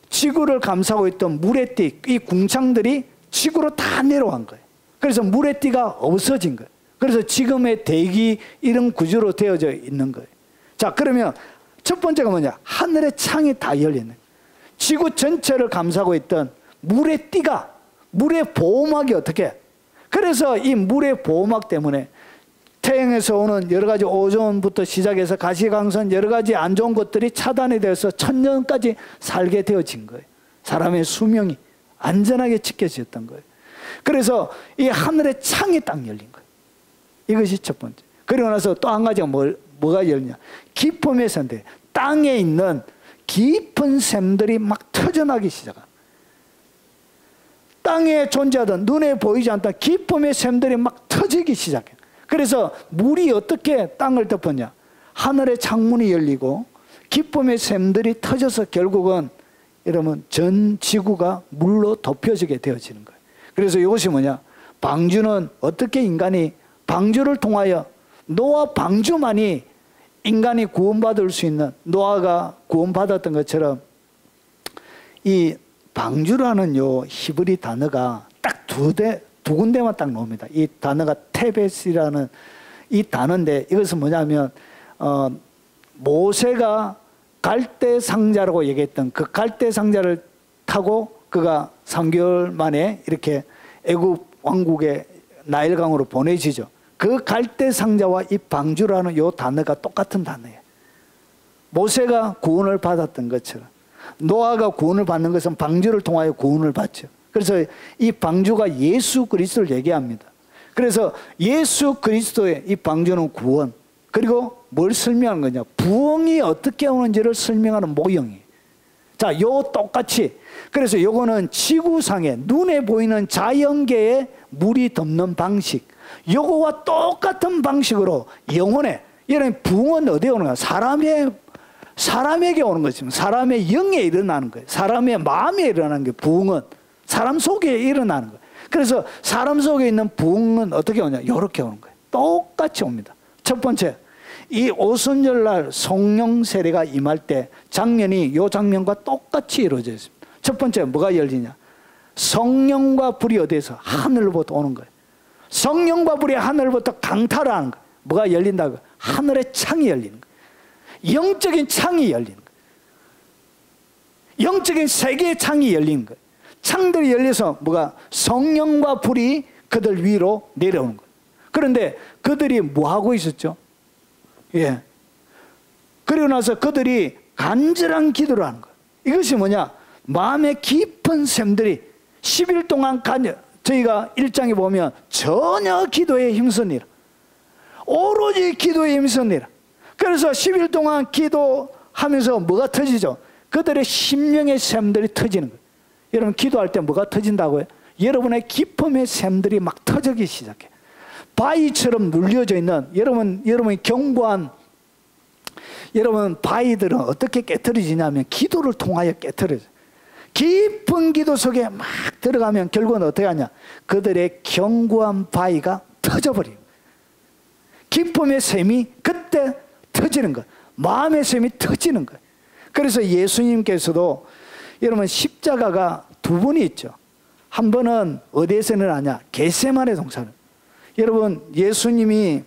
지구를 감싸고 있던 물의 띠, 이 궁창들이 지구로 다 내려간 거예요. 그래서 물의 띠가 없어진 거예요. 그래서 지금의 대기 이런 구조로 되어져 있는 거예요. 자, 그러면 첫 번째가 뭐냐? 하늘의 창이 다 열리는 거예요. 지구 전체를 감싸고 있던 물의 띠가, 물의 보호막이 어떻게? 그래서 이 물의 보호막 때문에 태양에서 오는 여러 가지 오존부터 시작해서 가시광선 여러 가지 안 좋은 것들이 차단이 되어서 천년까지 살게 되어진 거예요. 사람의 수명이 안전하게 지켜졌던 거예요. 그래서 이 하늘의 창이 딱 열린 거예요. 이것이 첫 번째. 그리고 나서 또 한 가지가 뭐가 열리냐? 기품의 샘들. 땅에 있는 깊은 샘들이 막 터져나기 시작합니다. 땅에 존재하던 눈에 보이지 않던 기품의 샘들이 막 터지기 시작해요. 그래서 물이 어떻게 땅을 덮었냐? 하늘의 창문이 열리고 기품의 샘들이 터져서 결국은 여러분 전 지구가 물로 덮여지게 되어지는 거예요. 그래서 이것이 뭐냐? 방주는 어떻게 인간이 방주를 통하여 노아 방주만이 인간이 구원받을 수 있는, 노아가 구원받았던 것처럼 이 방주라는 요 히브리 단어가 딱 두 군데만 딱 나옵니다. 이 단어가 테베스라는 이 단어인데, 이것은 뭐냐면 모세가 갈대 상자라고 얘기했던 그 갈대 상자를 타고 그가 3개월 만에 이렇게 애굽 왕국의 나일강으로 보내지죠. 그 갈대 상자와 이 방주라는 요 단어가 똑같은 단어예요. 모세가 구원을 받았던 것처럼 노아가 구원을 받는 것은 방주를 통하여 구원을 받죠. 그래서 이 방주가 예수 그리스도를 얘기합니다. 그래서 예수 그리스도의 이 방주는 구원, 그리고 뭘 설명하는 거냐? 부흥이 어떻게 오는지를 설명하는 모형이에요. 자, 요 똑같이. 그래서 요거는 지구상에 눈에 보이는 자연계에 물이 덮는 방식. 요거와 똑같은 방식으로 영혼에, 여러분 부흥은 어디에 오는 거야? 사람에게 오는 거지. 사람의 영에 일어나는 거예요. 사람의 마음에 일어나는 게 부흥은 사람 속에 일어나는 거예요. 그래서 사람 속에 있는 부흥은 어떻게 오냐? 이렇게 오는 거예요. 똑같이 옵니다. 첫 번째, 이 오순절날 성령 세례가 임할 때 장면이 이 장면과 똑같이 이루어져 있습니다. 첫 번째 뭐가 열리냐? 성령과 불이 어디에서? 하늘로부터 오는 거예요. 성령과 불이 하늘로부터 강탈하는 거예요. 뭐가 열린다고? 하늘의 창이 열리는 거예요. 영적인 창이 열리는 거예요. 영적인 세계의 창이 열리는 거예요. 창들이 열려서 뭐가? 성령과 불이 그들 위로 내려오는 거예요. 그런데 그들이 뭐 하고 있었죠? 예. 그리고 나서 그들이 간절한 기도를 하는 거예요. 이것이 뭐냐? 마음의 깊은 샘들이 10일 동안 저희가 1장에 보면 전혀 기도에 힘쓰니라. 오로지 기도에 힘쓰니라. 그래서 10일 동안 기도하면서 뭐가 터지죠? 그들의 심령의 샘들이 터지는 거예요. 여러분 기도할 때 뭐가 터진다고요? 여러분의 기쁨의 샘들이 막 터지기 시작해. 바위처럼 눌려져 있는 여러분이 경고한 여러분 바위들은 어떻게 깨트려지냐면 기도를 통하여 깨트려져요. 깊은 기도 속에 막 들어가면 결국은 어떻게 하냐? 그들의 견고한 바위가 터져버려요. 기쁨의 샘이 그때 터지는 거예요. 마음의 샘이 터지는 거예요. 그래서 예수님께서도 여러분 십자가가 두 번이 있죠. 한 번은 어디에서 일어나냐? 겟세마네 동산. 여러분 예수님이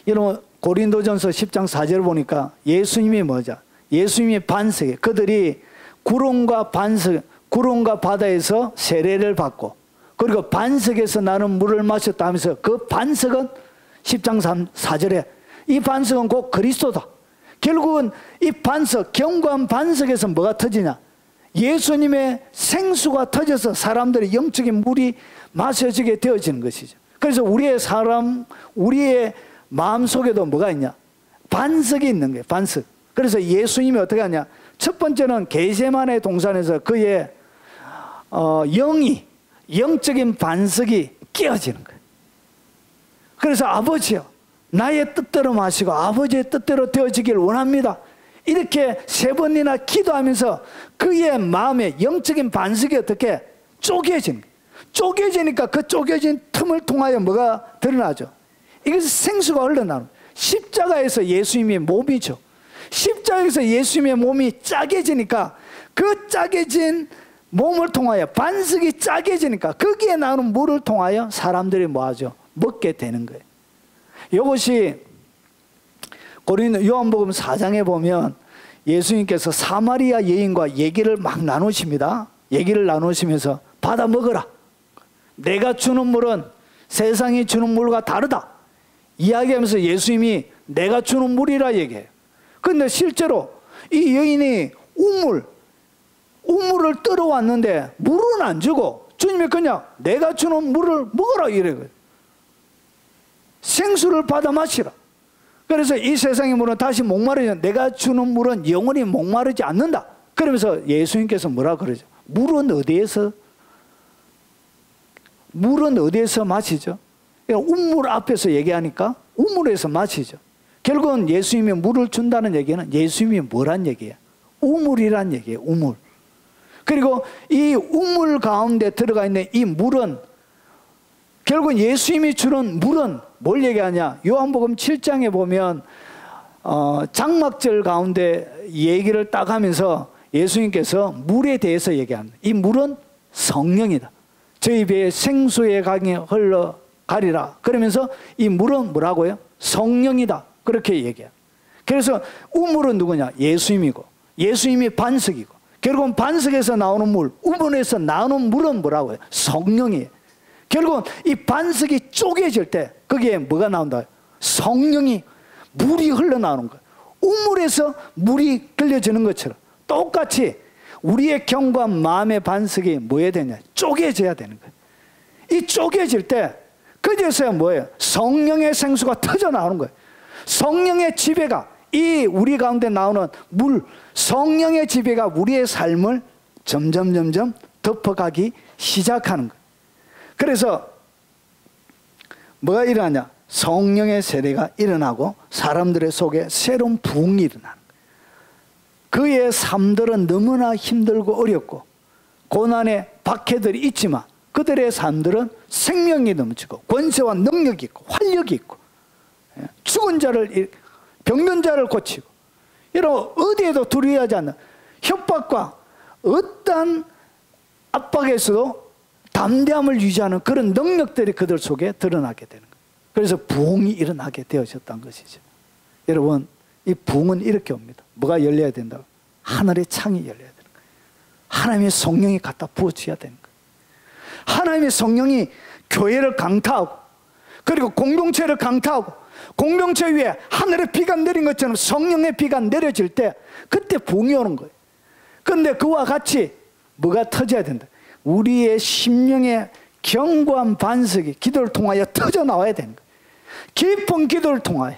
여러분 고린도전서 10장 4절 보니까 예수님이 뭐죠? 예수님이 반석에 그들이 구름과 바다에서 세례를 받고 그리고 반석에서 나는 물을 마셨다 하면서 그 반석은 10장 4절에 이 반석은 곧 그리스도다. 결국은 이 반석, 견고한 반석에서 뭐가 터지냐? 예수님의 생수가 터져서 사람들의 영적인 물이 마셔지게 되어지는 것이죠. 그래서 우리의 마음속에도 뭐가 있냐? 반석이 있는 거예요. 반석. 그래서 예수님이 어떻게 하냐? 첫 번째는 겟세마네 동산에서 그의 영적인 반석이 깨어지는 거예요. 그래서 아버지요, 나의 뜻대로 마시고 아버지의 뜻대로 되어지길 원합니다. 이렇게 3번이나 기도하면서 그의 마음에 영적인 반석이 어떻게 쪼개지는 거예요. 쪼개지니까 그 쪼개진 틈을 통하여 뭐가 드러나죠? 이것은 생수가 흘러나오는 거예요. 십자가에서 예수님의 몸이죠. 십자가에서 예수님의 몸이 짜게지니까 그 짜게진 몸을 통하여 반석이 짜게지니까 거기에 나오는 물을 통하여 사람들이 뭐하죠? 먹게 되는 거예요. 이것이 요한복음 4장에 보면 예수님께서 사마리아 여인과 얘기를 막 나누십니다. 얘기를 나누시면서 받아 먹어라. 내가 주는 물은 세상이 주는 물과 다르다. 이야기하면서 예수님이 내가 주는 물이라 얘기해요. 근데 실제로 이 여인이 우물을 떨어왔는데 물은 안 주고 주님이 그냥 내가 주는 물을 먹어라 이래요. 생수를 받아 마시라. 그래서 이 세상의 물은 다시 목마르지 내가 주는 물은 영원히 목마르지 않는다. 그러면서 예수님께서 뭐라 그러죠? 물은 어디에서 마시죠? 우물 앞에서 얘기하니까 우물에서 마시죠. 결국은 예수님이 물을 준다는 얘기는 예수님이 뭐란 얘기예요? 우물이란 얘기예요. 우물. 그리고 이 우물 가운데 들어가 있는 이 물은 결국 예수님이 주는 물은 뭘 얘기하냐? 요한복음 7장에 보면 장막절 가운데 얘기를 딱 하면서 예수님께서 물에 대해서 얘기합니다. 이 물은 성령이다. 저희 배에 생수의 강이 흘러가리라. 그러면서 이 물은 뭐라고요? 성령이다. 그렇게 얘기해요. 그래서 우물은 누구냐? 예수님이고 예수님이 반석이고 결국은 반석에서 나오는 물, 우물에서 나오는 물은 뭐라고요? 성령이에요. 결국은 이 반석이 쪼개질 때 거기에 뭐가 나온다? 성령이 물이 흘러나오는 거예요. 우물에서 물이 끌려지는 것처럼 똑같이 우리의 견고한 마음의 반석이 뭐 해야 되냐? 쪼개져야 되는 거예요. 이 쪼개질 때 그제서야 뭐예요? 성령의 생수가 터져 나오는 거예요. 성령의 지배가 이 우리 가운데 나오는 물, 성령의 지배가 우리의 삶을 점점 덮어가기 시작하는 거예요. 그래서 뭐가 일어나냐? 성령의 세례가 일어나고 사람들의 속에 새로운 부흥이 일어나는 거예요. 그의 삶들은 너무나 힘들고 어렵고 고난의 박해들이 있지만 그들의 삶들은 생명이 넘치고 권세와 능력이 있고 활력이 있고 죽은 자를, 병든 자를 고치고, 여러분 어디에도 두려워하지 않는, 협박과 어떠한 압박에서도 담대함을 유지하는 그런 능력들이 그들 속에 드러나게 되는 거예요. 그래서 부흥이 일어나게 되어졌다는 것이죠. 여러분, 이 부흥은 이렇게 옵니다. 뭐가 열려야 된다고? 하늘의 창이 열려야 되는 거예요. 하나님의 성령이 갖다 부어줘야 되는 거예요. 하나님의 성령이 교회를 강타하고, 그리고 공동체를 강타하고, 공동체 위에 하늘의 비가 내린 것처럼 성령의 비가 내려질 때 그때 부흥이 오는 거예요. 그런데 그와 같이 뭐가 터져야 된다? 우리의 심령의 견고한 반석이 기도를 통하여 터져 나와야 되는 거예요. 깊은 기도를 통하여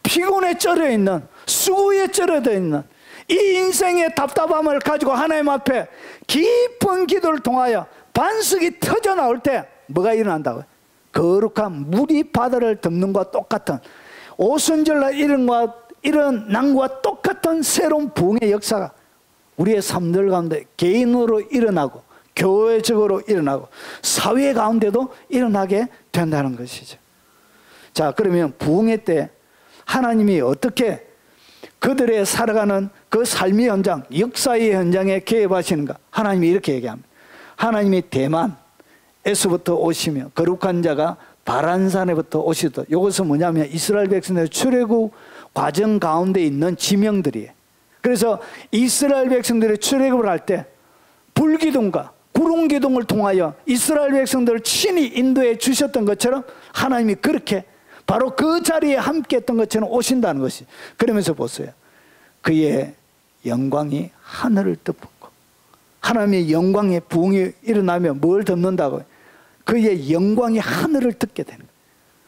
피곤에 쩔어 있는, 수고에 쩔어져 있는 이 인생의 답답함을 가지고 하나님 앞에 깊은 기도를 통하여 반석이 터져 나올 때 뭐가 일어난다고요? 거룩한 물이 바다를 덮는 것과 똑같은, 오순절날 일어난 것과 똑같은 새로운 부흥의 역사가 우리의 삶들 가운데 개인으로 일어나고 교회적으로 일어나고 사회 가운데도 일어나게 된다는 것이죠. 자, 그러면 부흥의 때 하나님이 어떻게 그들의 살아가는 그 삶의 현장, 역사의 현장에 개입하시는가? 하나님이 이렇게 얘기합니다. 하나님이 대만에서부터 오시며 거룩한 자가 바란산에부터 오시다. 이것은 뭐냐면 이스라엘 백성들의 출애굽 과정 가운데 있는 지명들이에요. 그래서 이스라엘 백성들이 출애굽을 할 때 불기둥과 구름기둥을 통하여 이스라엘 백성들을 친히 인도해 주셨던 것처럼 하나님이 그렇게 바로 그 자리에 함께 했던 것처럼 오신다는 것이. 그러면서 보세요. 그의 영광이 하늘을 덮었고, 하나님의 영광의 부흥이 일어나면 뭘 덮는다고요? 그의 영광이 하늘을 덮게 되는 거예요.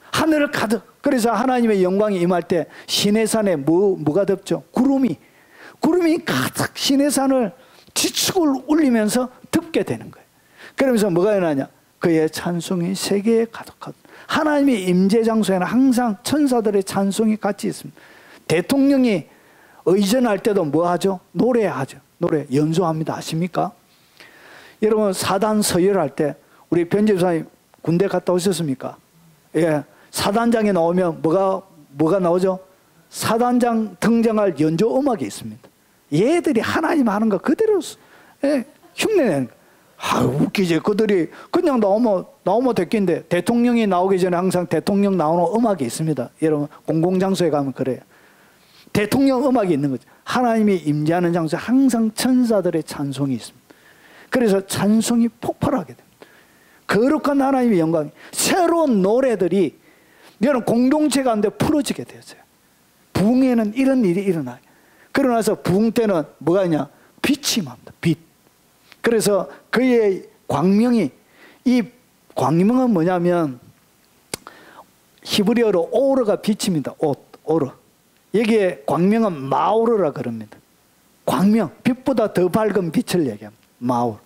하늘을 가득. 그래서 하나님의 영광이 임할 때 시내산에 뭐가 덮죠? 구름이 가득 시내산을 지축을 울리면서 덮게 되는 거예요. 그러면서 뭐가 일어나냐? 그의 찬송이 세계에 가득하다. 하나님의 임재 장소에는 항상 천사들의 찬송이 같이 있습니다. 대통령이 의전할 때도 뭐 하죠? 노래하죠. 노래 연주합니다. 아십니까? 여러분, 사단 서열할 때 우리 변집사님 군대 갔다 오셨습니까? 예, 사단장에 나오면 뭐가 나오죠? 사단장 등장할 연주 음악이 있습니다. 얘들이 하나님 하는 거 그대로 흉내내는 거예요. 아, 웃기지. 그들이 그냥 나오면 됐긴데, 대통령이 나오기 전에 항상 대통령 나오는 음악이 있습니다. 여러분, 공공장소에 가면 그래요. 대통령 음악이 있는 거죠. 하나님이 임재하는 장소에 항상 천사들의 찬송이 있습니다. 그래서 찬송이 폭발하게 됩니다. 거룩한 하나님의 영광이, 새로운 노래들이 여러분 공동체 가운데 풀어지게 되었어요. 부흥에는 이런 일이 일어나요. 그러고 나서 부흥 때는 뭐가 있냐? 빛이 맙니다. 빛. 그래서 그의 광명이, 이 광명은 뭐냐면 히브리어로 오르가 빛입니다. 오르. 여기에 광명은 마오르라 그럽니다. 광명, 빛보다 더 밝은 빛을 얘기합니다. 마오르.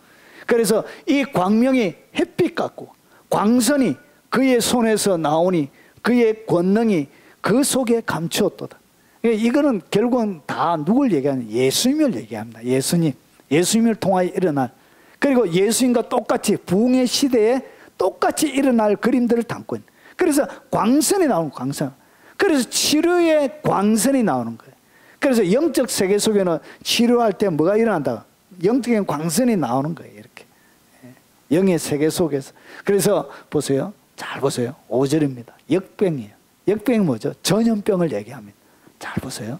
그래서 이 광명이 햇빛 같고 광선이 그의 손에서 나오니 그의 권능이 그 속에 감추었도다. 이거는 결국은 다 누굴 얘기하냐? 예수님을 얘기합니다. 예수님을 통하여 일어날, 그리고 예수님과 똑같이 부흥의 시대에 똑같이 일어날 그림들을 담고 있는. 그래서 광선이 나오는 광선. 그래서 치료의 광선이 나오는 거예요. 그래서 영적 세계 속에는 치료할 때 뭐가 일어난다? 영적인 광선이 나오는 거예요. 이렇게 영의 세계 속에서. 그래서 보세요. 잘 보세요. 5절입니다. 역병이에요. 역병이 뭐죠? 전염병을 얘기합니다. 잘 보세요.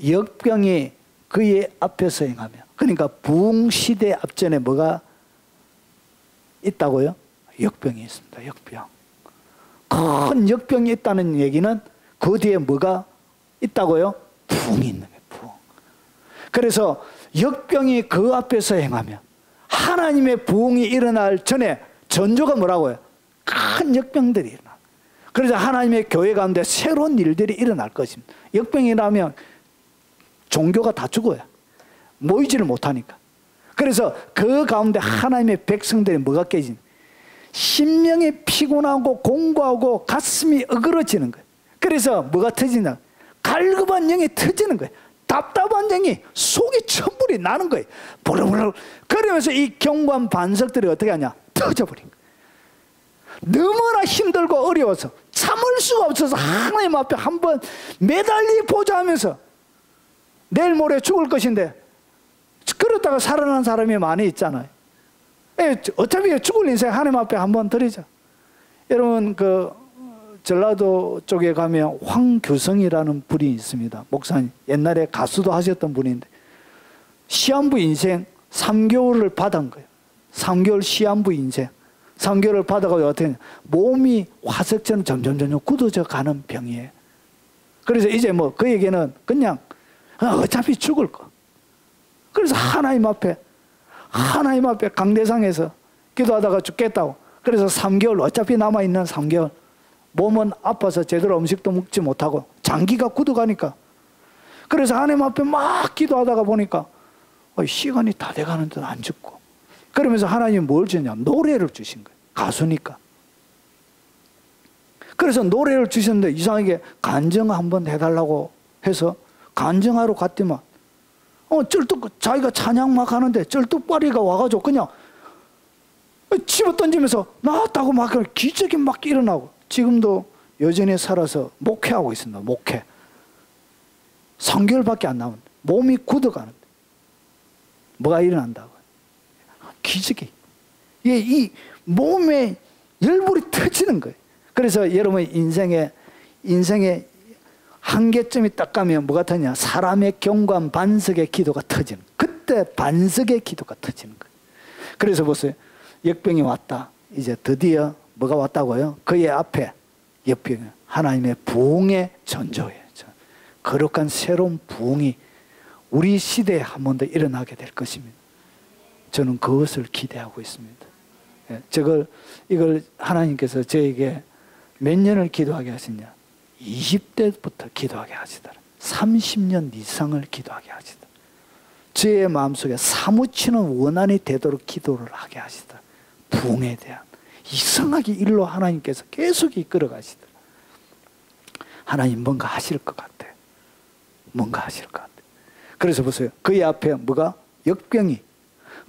역병이 그의 앞에서 행하며, 그러니까 부흥시대 앞전에 뭐가 있다고요? 역병이 있습니다. 역병. 큰 역병이 있다는 얘기는 그 뒤에 뭐가 있다고요? 부흥이 있는 거예요. 부흥. 그래서 역병이 그 앞에서 행하며, 하나님의 부흥이 일어날 전에 전조가 뭐라고요? 큰 역병들이 일어나. 그래서 하나님의 교회 가운데 새로운 일들이 일어날 것입니다. 역병이 일어나면 종교가 다 죽어요. 모이지를 못하니까. 그래서 그 가운데 하나님의 백성들이 뭐가 깨지는 거예요? 심령이 피곤하고 공고하고 가슴이 어그러지는 거예요. 그래서 뭐가 터지냐? 갈급한 영이 터지는 거예요. 답답한 영이 속이 천불이 나는 거예요. 보르보르. 그러면서 이 경관 반석들이 어떻게 하냐? 터져버린 거예요. 너무나 힘들고 어려워서 참을 수가 없어서 하나님 앞에 한번 매달리 보자 하면서 내일 모레 죽을 것인데 그러다가 살아난 사람이 많이 있잖아요. 어차피 죽을 인생 하나님 앞에 한번 드리자. 여러분 그 전라도 쪽에 가면 황교성이라는 분이 있습니다. 목사님 옛날에 가수도 하셨던 분인데 시한부 인생 3개월을 받은 거예요. 3개월 시한부 인생 3개월을 받아가지고 어떻게 하냐? 몸이 화석처럼 점점 굳어져 가는 병이에요. 그래서 이제 뭐 그에게는 그냥 어차피 죽을 거. 그래서 하나님 앞에 강대상에서 기도하다가 죽겠다고. 그래서 3개월 어차피 남아있는 3개월 몸은 아파서 제대로 음식도 먹지 못하고 장기가 굳어가니까. 그래서 하나님 앞에 막 기도하다가 보니까 시간이 다 돼가는데도 안 죽고. 그러면서 하나님이 뭘 주냐? 노래를 주신 거예요. 가수니까. 그래서 노래를 주셨는데 이상하게 간증 한번 해달라고 해서 간증하러 갔더만 자기가 찬양 막 하는데 쩔뚝바리가 와가지고 그냥 집어 던지면서 나왔다고 막 기적이 막 일어나고 지금도 여전히 살아서 목회하고 있습니다. 목회. 3개월밖에 안 남았는데 몸이 굳어가는데 뭐가 일어난다고? 기적이. 이 몸에 열불이 터지는 거예요. 그래서 여러분 인생의 한계점이 딱 가면 뭐가 터지냐? 사람의 경관 반석의 기도가 터지는 거예요. 그때 반석의 기도가 터지는 거예요. 그래서 보세요. 역병이 왔다. 이제 드디어 뭐가 왔다고요? 그의 앞에 역병이 하나님의 부흥의 전조예요. 거룩한 새로운 부흥이 우리 시대에 한 번 더 일어나게 될 것입니다. 저는 그것을 기대하고 있습니다. 이걸 하나님께서 저에게 몇 년을 기도하게 하시냐? 20대부터 기도하게 하시더라. 30년 이상을 기도하게 하시더라. 저의 마음속에 사무치는 원한이 되도록 기도를 하게 하시더라. 부흥에 대한 이상하게 일로 하나님께서 계속 이끌어 가시더라. 하나님 뭔가 하실 것 같아. 뭔가 하실 것 같아. 그래서 보세요. 그의 앞에 뭐가? 역병이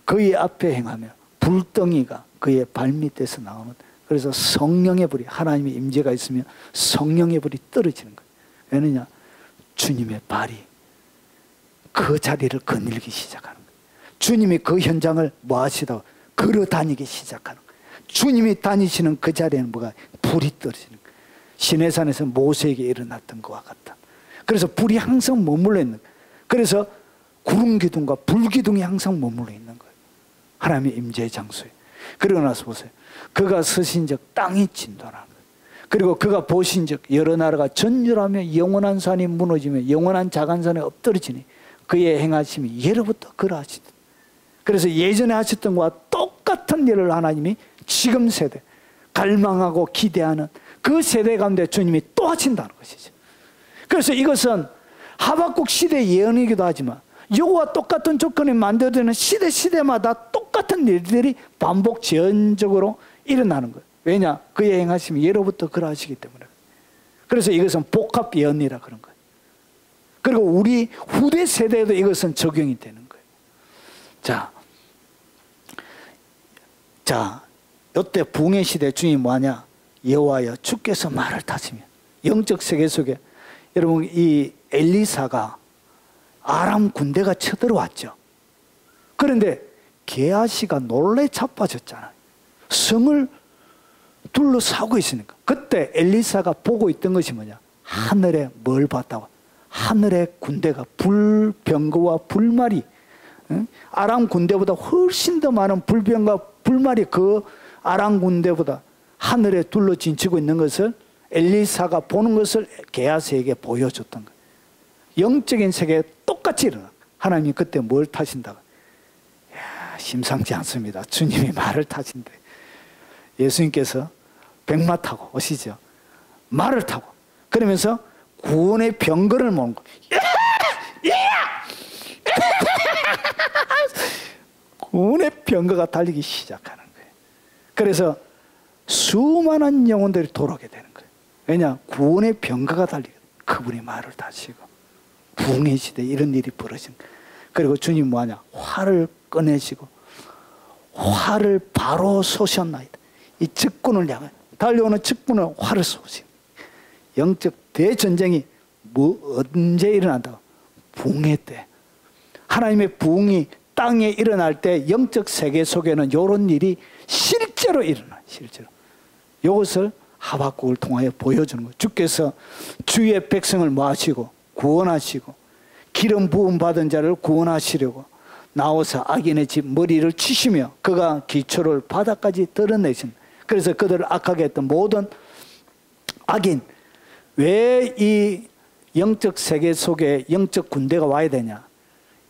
그의 앞에 행하며 불덩이가 그의 발밑에서 나오는. 그래서 성령의 불이, 하나님의 임재가 있으면 성령의 불이 떨어지는 거예요. 왜느냐? 주님의 발이 그 자리를 거닐기 시작하는 거예요. 주님이 그 현장을 뭐 하시다고? 걸어 다니기 시작하는 거예요. 주님이 다니시는 그 자리에는 뭐가? 불이 떨어지는 거예요. 시내산에서 모세에게 일어났던 것과 같다. 그래서 불이 항상 머물러 있는 거예요. 그래서 구름 기둥과 불 기둥이 항상 머물러 있는 거예요. 하나님의 임재의 장소에. 그러고 나서 보세요. 그가 서신 적 땅이 진동하는 거예요. 그리고 그가 보신 적 여러 나라가 전율하며 영원한 산이 무너지며 영원한 자간산에 엎드러지니 그의 행하심이 예로부터 그러하시다. 그래서 예전에 하셨던 것과 똑같은 일을 하나님이 지금 세대 갈망하고 기대하는 그 세대 가운데 주님이 또 하신다는 것이죠. 그래서 이것은 하박국 시대 예언이기도 하지만 요거와 똑같은 조건이 만들어지는 시대마다 똑같은 일들이 반복 지연적으로 일어나는 거예요. 왜냐? 그의 행하심이 예로부터 그러하시기 때문에. 그래서 이것은 복합 예언이라 그런 거예요. 그리고 우리 후대 세대에도 이것은 적용이 되는 거예요. 자, 이때 붕의 시대 주님이 뭐하냐? 여호와여 주께서 말을 타시면 영적 세계 속에 여러분 이 엘리사가 아람 군대가 쳐들어왔죠. 그런데 게하시가 놀래 자빠졌잖아요. 성을 둘러싸고 있으니까. 그때 엘리사가 보고 있던 것이 뭐냐? 하늘에 뭘 봤다고? 하늘의 군대가 불병거와 불말이, 아람 군대보다 훨씬 더 많은 불병과 불말이 그 아람 군대보다 하늘에 둘러 진치고 있는 것을 엘리사가 보는 것을 게하시에게 보여줬던 거예요. 영적인 세계에 똑같이 일어나. 하나님이 그때 뭘 타신다고? 심상치 않습니다. 주님이 말을 타신대. 예수님께서 백마 타고 오시죠. 말을 타고. 그러면서 구원의 병거를 모은 거예요. 구원의 병거가 달리기 시작하는 거예요. 그래서 수많은 영혼들이 돌아오게 되는 거예요. 왜냐? 구원의 병거가 달리고 그분이 말을 다시고 부흥의 시대에 이런 일이 벌어진 거예요. 그리고 주님 뭐하냐? 활을 꺼내시고 활을 바로 쏘셨나이다. 이 적군을 향해 달려오는 적군을 활을 쏘신 영적 대전쟁이 언제 일어난다고? 부흥의 때. 하나님의 부흥이 땅에 일어날 때 영적 세계 속에는 이런 일이 실제로 일어나요. 실제로. 이것을 하박국을 통하여 보여주는 거예요. 주께서 주의 백성을 모아시고 구원하시고 기름 부음 받은 자를 구원하시려고 나와서 악인의 집 머리를 치시며 그가 기초를 바닥까지 드러내신. 그래서 그들을 악하게 했던 모든 악인. 왜 이 영적 세계 속에 영적 군대가 와야 되냐?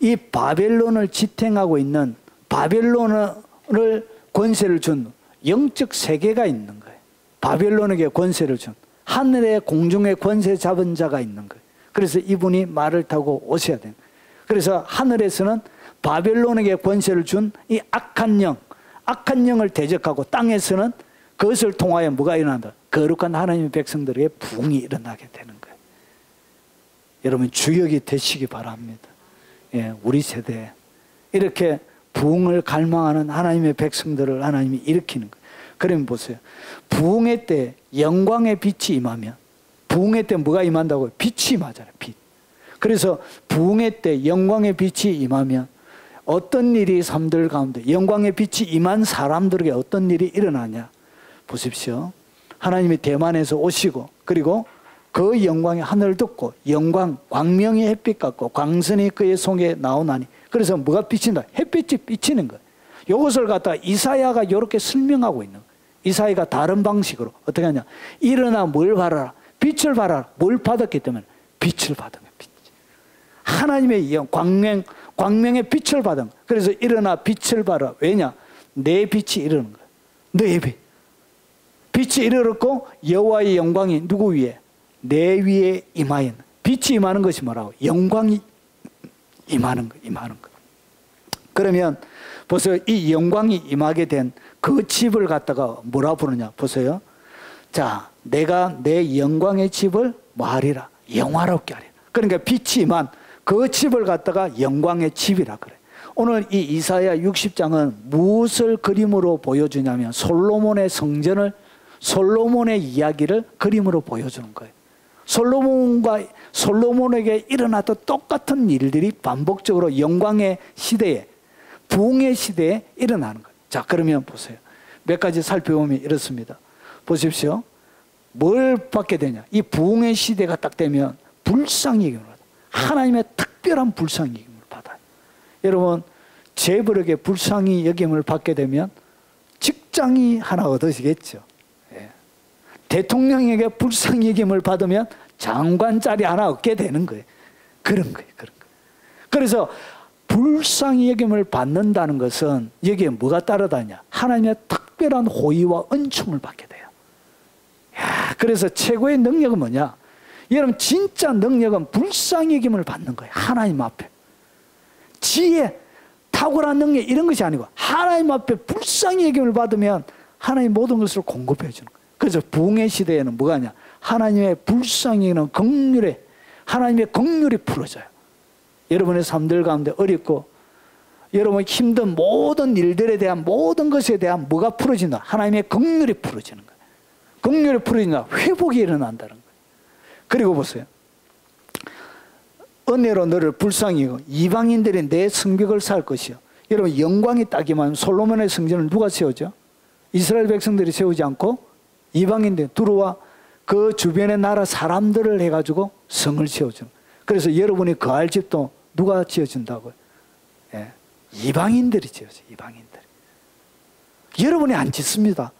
이 바벨론을 지탱하고 있는 바벨론을 권세를 준 영적 세계가 있는 거예요. 바벨론에게 권세를 준 하늘의 공중의 권세 잡은 자가 있는 거예요. 그래서 이분이 말을 타고 오셔야 돼요. 그래서 하늘에서는 바벨론에게 권세를 준 이 악한 영을 대적하고 땅에서는 그것을 통하여 뭐가 일어난다? 거룩한 하나님의 백성들에게 부흥이 일어나게 되는 거예요. 여러분 주역이 되시기 바랍니다. 예, 우리 세대에 이렇게 부흥을 갈망하는 하나님의 백성들을 하나님이 일으키는 거예요. 그러면 보세요. 부흥의 때 영광의 빛이 임하면 부흥의 때 뭐가 임한다고요? 빛이 임하잖아요. 빛. 그래서 부흥의 때 영광의 빛이 임하면 어떤 일이 삶들 가운데 영광의 빛이 임한 사람들에게 어떤 일이 일어나냐? 보십시오. 하나님이 대만에서 오시고 그리고 그 영광의 하늘을 덮고 영광 광명의 햇빛 같고 광선이 그의 손에 나오나니 그래서 뭐가 비친다? 햇빛이 비치는 거예요. 이것을 갖다가 이사야가 이렇게 설명하고 있는 거예요. 이사야가 다른 방식으로 어떻게 하냐? 일어나 뭘 바라라? 빛을 바라라. 뭘 받았기 때문에? 빛을 받은 거예요. 빛. 하나님의 광명의 빛을 받은 거예요. 그래서 일어나 빛을 바라. 왜냐? 내 빛이 이르는 거예요. 너의 빛. 빛이 이르렀고 여호와의 영광이 누구 위에? 내 위에 임하였는. 빛이 임하는 것이 뭐라고? 영광이 임하는 거, 임하는 거. 그러면 보세요. 이 영광이 임하게 된 그 집을 갖다가 뭐라 부르냐? 보세요. 자, 내가 내 영광의 집을 뭐 하리라? 영화롭게 하리라. 그러니까 빛이 임한 그 집을 갖다가 영광의 집이라 그래. 오늘 이 이사야 60장은 무엇을 그림으로 보여주냐면 솔로몬의 성전을 솔로몬의 이야기를 그림으로 보여주는 거예요. 솔로몬에게 일어났던 똑같은 일들이 반복적으로 영광의 시대에 부흥의 시대에 일어나는 거예요. 자, 그러면 보세요. 몇 가지 살펴보면 이렇습니다. 보십시오. 뭘 받게 되냐? 이 부흥의 시대가 딱 되면 불쌍히 여김을 받아요. 하나님의 특별한 불쌍히 여김을 받아요. 여러분 재벌에게 불쌍히 여김을 받게 되면 직장이 하나 얻으시겠죠. 예. 대통령에게 불쌍히 여김을 받으면 장관 자리 하나 얻게 되는 거예요. 그런 거예요. 그런 거예요. 그래서 불쌍히 여김을 받는다는 것은 여기에 뭐가 따르다냐? 하나님의 특별한 호의와 은총을 받게 돼요. 야, 그래서 최고의 능력은 뭐냐? 여러분 진짜 능력은 불쌍히 여김을 받는 거예요. 하나님 앞에. 지혜, 탁월한 능력 이런 것이 아니고 하나님 앞에 불쌍히 여김을 받으면 하나님 모든 것을 공급해 주는 거예요. 그래서 부흥의 시대에는 뭐가 냐? 하나님의 불쌍히 여기는 긍휼에 하나님의 긍휼이 풀어져요. 여러분의 삶들 가운데 어렵고 여러분 힘든 모든 일들에 대한 모든 것에 대한 뭐가 풀어진다? 하나님의 긍휼이 풀어지는 거예요. 긍휼이 풀어진다. 회복이 일어난다는 거예요. 그리고 보세요. 은혜로 너를 불쌍히 여기고 이방인들이 내 성벽을 살 것이요. 여러분 영광이 따기만 솔로몬의 성전을 누가 세우죠? 이스라엘 백성들이 세우지 않고 이방인들이 들어와 그 주변의 나라 사람들을 해가지고 성을 세워주는. 그래서 여러분이 거할 집도 누가 지어준다고요? 예. 이방인들이 지어줘요. 이방인들이. 여러분이 안 짓습니다.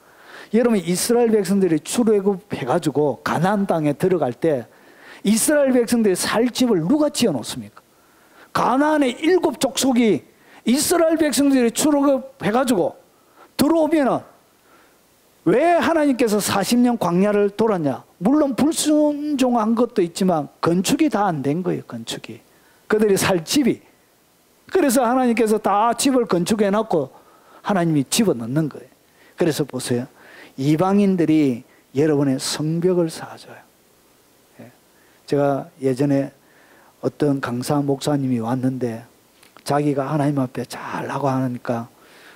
여러분 이스라엘 백성들이 출애굽해가지고 가나안 땅에 들어갈 때 이스라엘 백성들이 살 집을 누가 지어놓습니까? 가나안의 7 족속이 이스라엘 백성들이 출애굽해가지고 들어오면은 왜 하나님께서 40년 광야를 돌았냐? 물론 불순종한 것도 있지만 건축이 다 안 된 거예요. 건축이. 그들이 살 집이. 그래서 하나님께서 다 집을 건축해 놨고 하나님이 집어넣는 거예요. 그래서 보세요. 이방인들이 여러분의 성벽을 쌓아줘요. 제가 예전에 어떤 강사 목사님이 왔는데 자기가 하나님 앞에 잘하고 하니까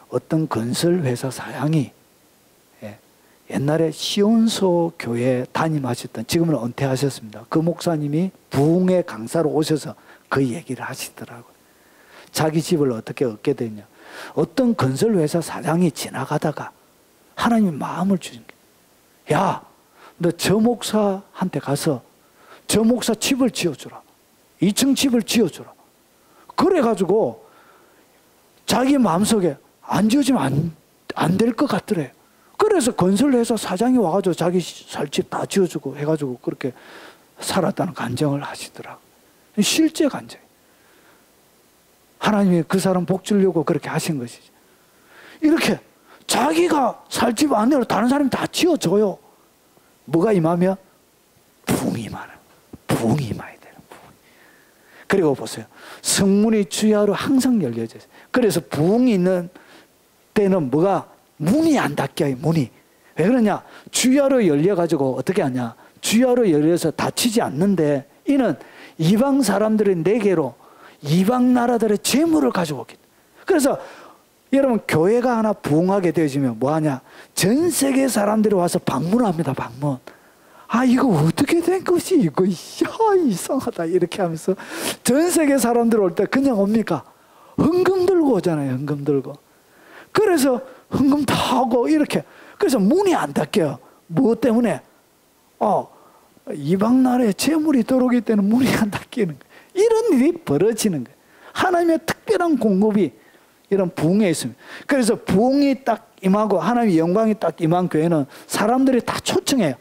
어떤 건설회사 사장이 옛날에 시온소 교회 담임하셨던, 지금은 은퇴하셨습니다. 그 목사님이 부흥의 강사로 오셔서 그 얘기를 하시더라고요. 자기 집을 어떻게 얻게 됐냐. 어떤 건설회사 사장이 지나가다가 하나님이 마음을 주신 게, 야, 너 저 목사한테 가서 저 목사 집을 지어주라. 2층 집을 지어주라. 그래가지고 자기 마음속에 안 지어지면 안 될 것 같더래요. 그래서 건설회사 사장이 와가지고 자기 살 집 다 지어주고 해가지고 그렇게 살았다는 간증을 하시더라고요. 실제 간증. 하나님이 그 사람 복 주려고 그렇게 하신 것이죠. 이렇게 자기가 살 집 안으로 다른 사람이 다 지어줘요. 뭐가 임하면? 부흥이 임하는. 부흥이 임해야 돼요. 부흥. 그리고 보세요. 성문이 주야로 항상 열려져 있어요. 그래서 부흥이 있는 때는 뭐가? 문이 안 닫혀요. 문이. 왜 그러냐? 주야로 열려가지고 어떻게 하냐? 주야로 열려서 닫히지 않는데, 이는 이방 사람들이 내게로 이방 나라들의 재물을 가지고 오기. 그래서 여러분 교회가 하나 부흥하게 되어지면 뭐하냐? 전 세계 사람들이 와서 방문합니다. 방문. 아, 이거 어떻게 된 것이 이거, 야, 이상하다 이렇게 하면서 전 세계 사람들 올 때 그냥 옵니까? 헌금 들고 오잖아요. 헌금 들고. 그래서 헌금 다 하고 이렇게. 그래서 문이 안 닫혀요. 무엇 때문에? 이방 나라에 재물이 들어오기 때문에 문이 안 닫히는 거예요. 이런 일이 벌어지는 거예요. 하나님의 특별한 공급이 이런 부흥에 있습니다. 그래서 부흥이 딱 임하고 하나님의 영광이 딱 임한 교회는 사람들이 다 초청해요.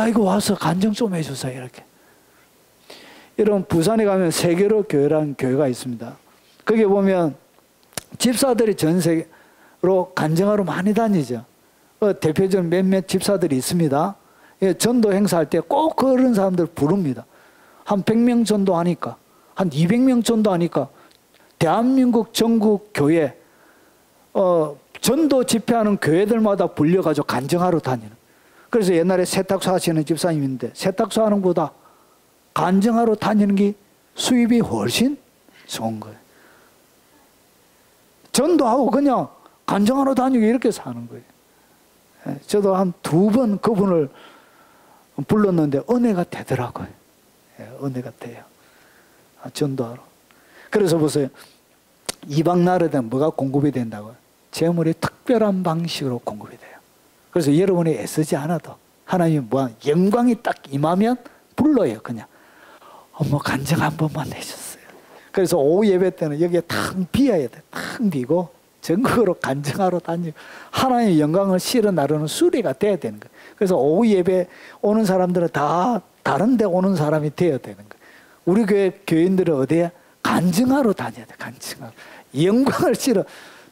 이거 와서 간증 좀 해주세요. 이렇게. 여러분 부산에 가면 세계로 교회라는 교회가 있습니다. 거기 보면 집사들이 전 세계로 간증하러 많이 다니죠. 대표적인 몇몇 집사들이 있습니다. 전도 행사할 때 꼭 그런 사람들 부릅니다. 한 100명 전도하니까, 한 200명 전도하니까 대한민국 전국 교회 전도 집회하는 교회들마다 불려가지고 간증하러 다니는. 그래서 옛날에 세탁소 하시는 집사님인데 세탁소 하는 것보다 간증하러 다니는 게 수입이 훨씬 좋은 거예요. 전도하고 그냥 간증하러 다니고 이렇게 사는 거예요. 저도 한 2번 그분을 불렀는데 은혜가 되더라고요. 은혜가 돼요. 전도하러. 그래서 보세요. 이방 나라에는 뭐가 공급이 된다고요? 재물이 특별한 방식으로 공급이 돼요. 그래서 여러분이 애쓰지 않아도 하나님이 영광이 딱 임하면 불러요. 그냥 간증 한 번만 해줬어요. 그래서 오후 예배 때는 여기에 탁 비어야 돼. 탁 비고 전국으로 간증하러 다니고 하나님의 영광을 실어 나르는 수리가 돼야 되는 거예요. 그래서 오후 예배 오는 사람들은 다 다른 데 오는 사람이 되어야 되는 거예요. 우리 교회 교인들은 어디에? 간증하러 다녀야 돼. 간증하러. 영광을 실어.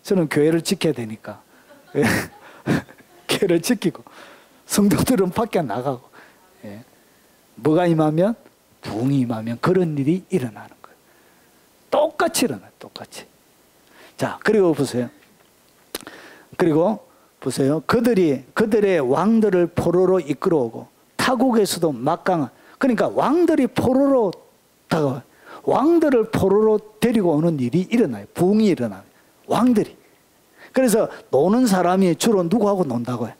저는 교회를 지켜야 되니까. 교회를 지키고 성도들은 밖에 나가고. 뭐가 임하면? 부흥이 임하면 그런 일이 일어나는 거예요. 똑같이 일어나요. 똑같이. 자, 그리고 보세요. 그리고 보세요. 그들의 왕들을 포로로 이끌어오고 타국에서도 막강한. 그러니까 왕들이 포로로 다가와요. 왕들을 포로로 데리고 오는 일이 일어나요. 부흥이 일어나요. 왕들이. 그래서 노는 사람이 주로 누구하고 논다고요?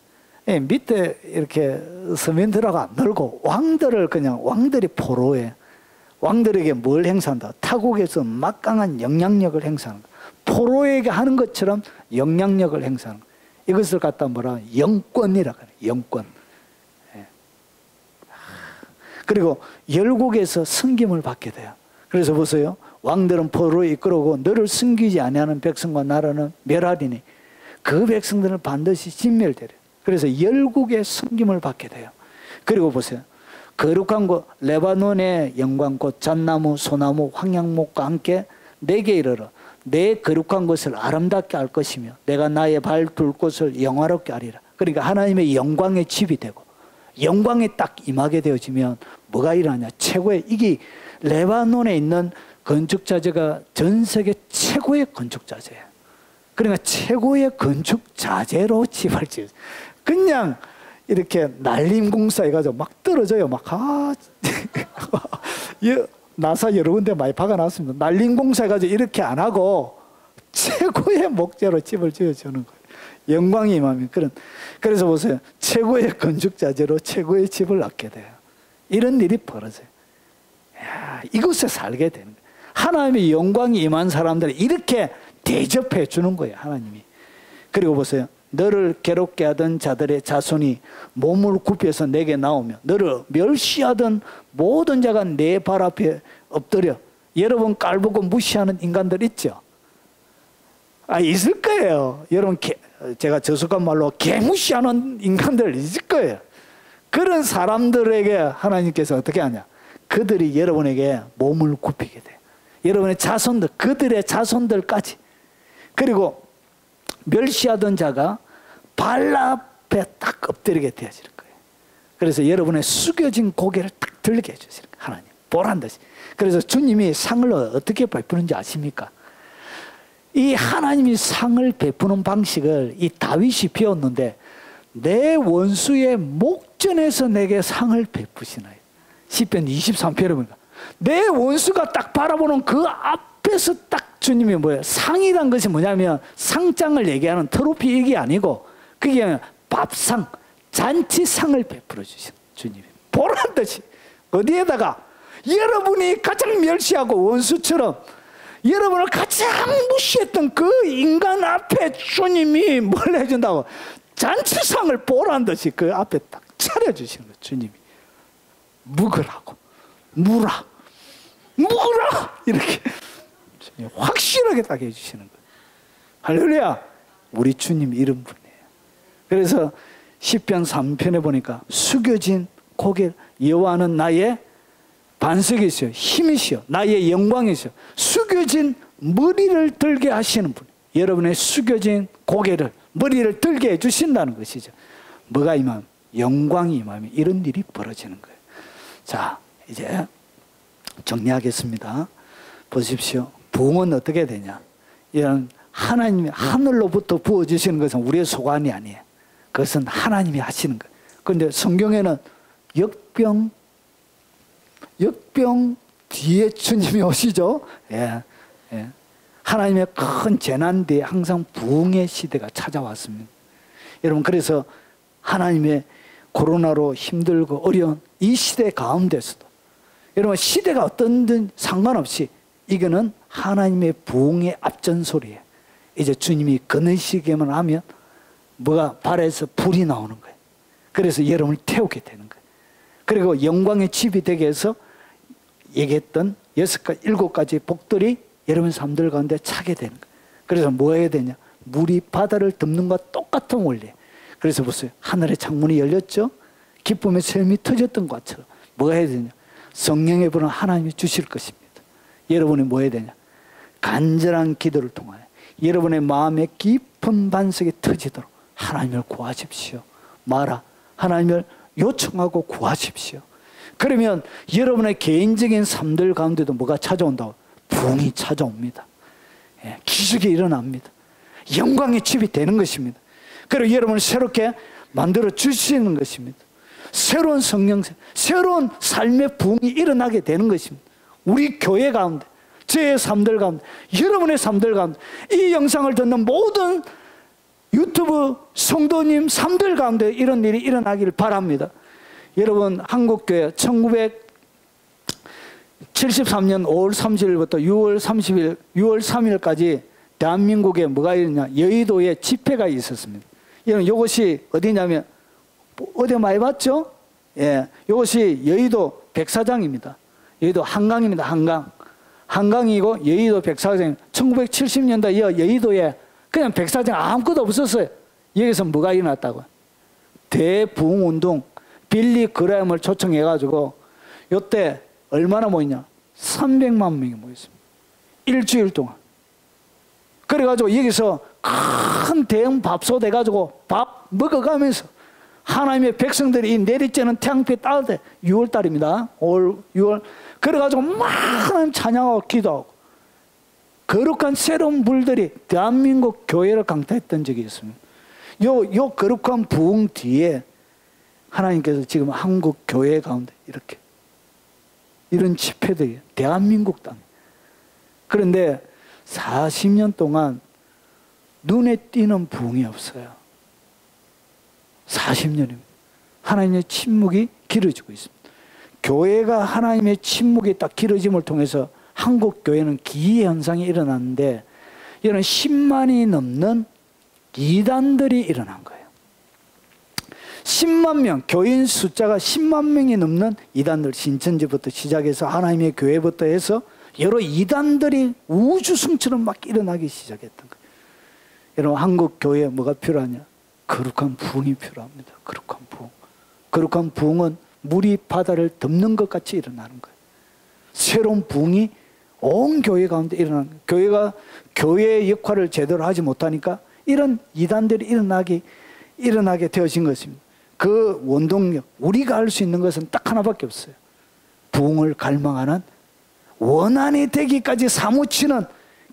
밑에 이렇게 서민들하고 안 놀고 왕들이 포로에 왕들에게 뭘 행사한다? 타국에서 막강한 영향력을 행사하는 거예요. 포로에게 하는 것처럼 영향력을 행사하는 거예요. 이것을 갖다 뭐라? 영권이라고 해요. 영권. 그리고 열국에서 섬김을 받게 돼요. 그래서 보세요. 왕들은 포로로 이끌어오고 너를 섬기지 아니하는 백성과 나라는 멸하리니 그 백성들은 반드시 진멸되려. 그래서 열국의 섬김을 받게 돼요. 그리고 보세요. 거룩한 곳 레바논의 영광 곧 잣나무 소나무 황양목과 함께 내게 이르러 내 거룩한 것을 아름답게 할 것이며 내가 나의 발 둘 곳을 영화롭게 하리라. 그러니까 하나님의 영광의 집이 되고 영광이 딱 임하게 되어지면 뭐가 일어나냐? 최고의 이게 레바논에 있는 건축 자재가 전 세계 최고의 건축 자재예요. 그러니까 최고의 건축 자재로 집을 지어요. 그냥 이렇게 날림공사 해가지고 막 떨어져요. 막 나사 여러 군데 많이 박아놨습니다. 날림공사 해가지고 이렇게 안 하고 최고의 목재로 집을 지어주는 거예요. 영광이 임하면 그래서 보세요. 최고의 건축 자재로 최고의 집을 얻게 돼요. 이런 일이 벌어져요. 이곳에 살게 되는 거예요. 하나님의 영광이 임한 사람들을 이렇게 대접해 주는 거예요. 하나님이. 그리고 보세요. 너를 괴롭게 하던 자들의 자손이 몸을 굽혀서 내게 나오며 너를 멸시하던 모든 자가 내 발 앞에 엎드려. 여러분 깔보고 무시하는 인간들 있죠? 있을 거예요. 여러분 제가 저속한 말로 개무시하는 인간들 있을 거예요. 그런 사람들에게 하나님께서 어떻게 하냐? 그들이 여러분에게 몸을 굽히게 돼요. 여러분의 자손들, 그들의 자손들까지. 그리고 멸시하던 자가 발 앞에 딱 엎드리게 되어질 거예요. 그래서 여러분의 숙여진 고개를 딱 들게 해주시는 거예요. 하나님 보란 듯이. 그래서 주님이 상을 어떻게 베푸는지 아십니까? 이 하나님이 상을 베푸는 방식을 이 다윗이 배웠는데 내 원수의 목전에서 내게 상을 베푸시나요? 시편 23편에 보니까 내 원수가 딱 바라보는 그 앞에서 딱 주님이 뭐예요? 상이란 것이 뭐냐면 상장을 얘기하는 트로피 얘기 아니고 그게 밥상, 잔치상을 베풀어 주시는 주님이 보란 듯이 어디에다가 여러분이 가장 멸시하고 원수처럼 여러분을 가장 무시했던 그 인간 앞에 주님이 뭘 해준다고? 잔치상을 보란 듯이 그 앞에 딱 차려주시는 거예요. 주님이 묵으라고 무라 이렇게 확실하게 딱 해주시는 거예요. 할렐루야. 우리 주님 이런 분이에요. 그래서 시편 3편에 보니까 숙여진 고개 여호와는 나의 반석이시여 힘이시여 나의 영광이시여 숙여진 머리를 들게 하시는 분. 여러분의 숙여진 고개를 머리를 들게 해주신다는 것이죠. 뭐가 임하면 영광이 임하면 이런 일이 벌어지는 거예요. 자 이제 정리하겠습니다. 보십시오. 부흥은 어떻게 되냐? 이런 하나님이 하늘로부터 부어주시는 것은 우리의 소관이 아니에요. 그것은 하나님이 하시는 거예요. 그런데 성경에는 역병 뒤에 주님이 오시죠. 예. 하나님의 큰 재난 뒤에 항상 부흥의 시대가 찾아왔습니다. 여러분 그래서 하나님의 코로나로 힘들고 어려운 이 시대 가운데서도 여러분 시대가 어떤든 상관없이 이거는 하나님의 부흥의 앞전소리예요. 이제 주님이 거느시기만 하면 뭐가 발에서 불이 나오는 거예요. 그래서 여러분을 태우게 되는 거예요. 그리고 영광의 집이 되게 해서 얘기했던 7가지 복들이 여러분 삶들 가운데 차게 되는 거예요. 그래서 뭐 해야 되냐? 물이 바다를 덮는 것과 똑같은 원리예요. 그래서 보세요. 하늘의 창문이 열렸죠? 기쁨의 샘이 터졌던 것처럼 뭐 해야 되냐? 성령의 불은 하나님이 주실 것입니다. 여러분이 뭐 해야 되냐? 간절한 기도를 통하여 여러분의 마음의 깊은 반석이 터지도록 하나님을 구하십시오. 하나님을 요청하고 구하십시오. 그러면 여러분의 개인적인 삶들 가운데도 뭐가 찾아온다고? 부흥이 찾아옵니다. 기적이 일어납니다. 영광의 집이 되는 것입니다. 그리고 여러분을 새롭게 만들어 주시는 것입니다. 새로운 성령세, 새로운 삶의 부흥이 일어나게 되는 것입니다. 우리 교회 가운데, 제 삶들 가운데, 여러분의 삶들 가운데, 이 영상을 듣는 모든 유튜브 성도님 삶들 가운데 이런 일이 일어나기를 바랍니다. 여러분 한국교회 1973년 5월 30일부터 6월 3일까지 대한민국에 뭐가 있느냐? 여의도에 집회가 있었습니다. 여러분 이것이 어디냐면 어디 많이 봤죠? 예, 이것이 여의도 백사장입니다. 여의도 한강입니다. 한강이고 여의도 백사장. 1970년대 여의도에 그냥 백사장 아무것도 없었어요. 여기서 뭐가 일어났다고요? 대부흥운동 빌리 그레엄을 초청해가지고 이때 얼마나 모이냐? 300만 명이 모였습니다. 일주일 동안. 그래가지고 여기서 큰 대형 밥솥 해가지고 밥 먹어가면서 하나님의 백성들이 이 내리쬐는 태양빛 따뜻해. 6월달입니다. 5월, 6월. 그래가지고 막 하나님 찬양하고 기도하고 거룩한 새로운 물들이 대한민국 교회를 강타했던 적이 있습니다. 요 거룩한 부흥 뒤에 하나님께서 지금 한국 교회 가운데 이렇게 이런 집회들이 대한민국 땅. 그런데 40년 동안 눈에 띄는 부흥이 없어요. 40년입니다. 하나님의 침묵이 길어지고 있습니다. 교회가 하나님의 침묵이 딱 길어짐을 통해서 한국 교회는 기이 현상이 일어났는데 이런 10만이 넘는 이단들이 일어난 거예요. 10만 명, 교인 숫자가 10만 명이 넘는 이단들, 신천지부터 시작해서 하나님의 교회부터 해서 여러 이단들이 우주승처럼 막 일어나기 시작했던 거예요. 여러분, 한국 교회에 뭐가 필요하냐? 거룩한 부흥이 필요합니다. 거룩한 부흥. 거룩한 부흥은 물이 바다를 덮는 것 같이 일어나는 거예요. 새로운 부흥이 온 교회 가운데 일어나는 거예요. 교회가 교회의 역할을 제대로 하지 못하니까 이런 이단들이 일어나게 되어진 것입니다. 그 원동력, 우리가 할 수 있는 것은 딱 하나밖에 없어요. 부흥을 갈망하는, 원한이 되기까지 사무치는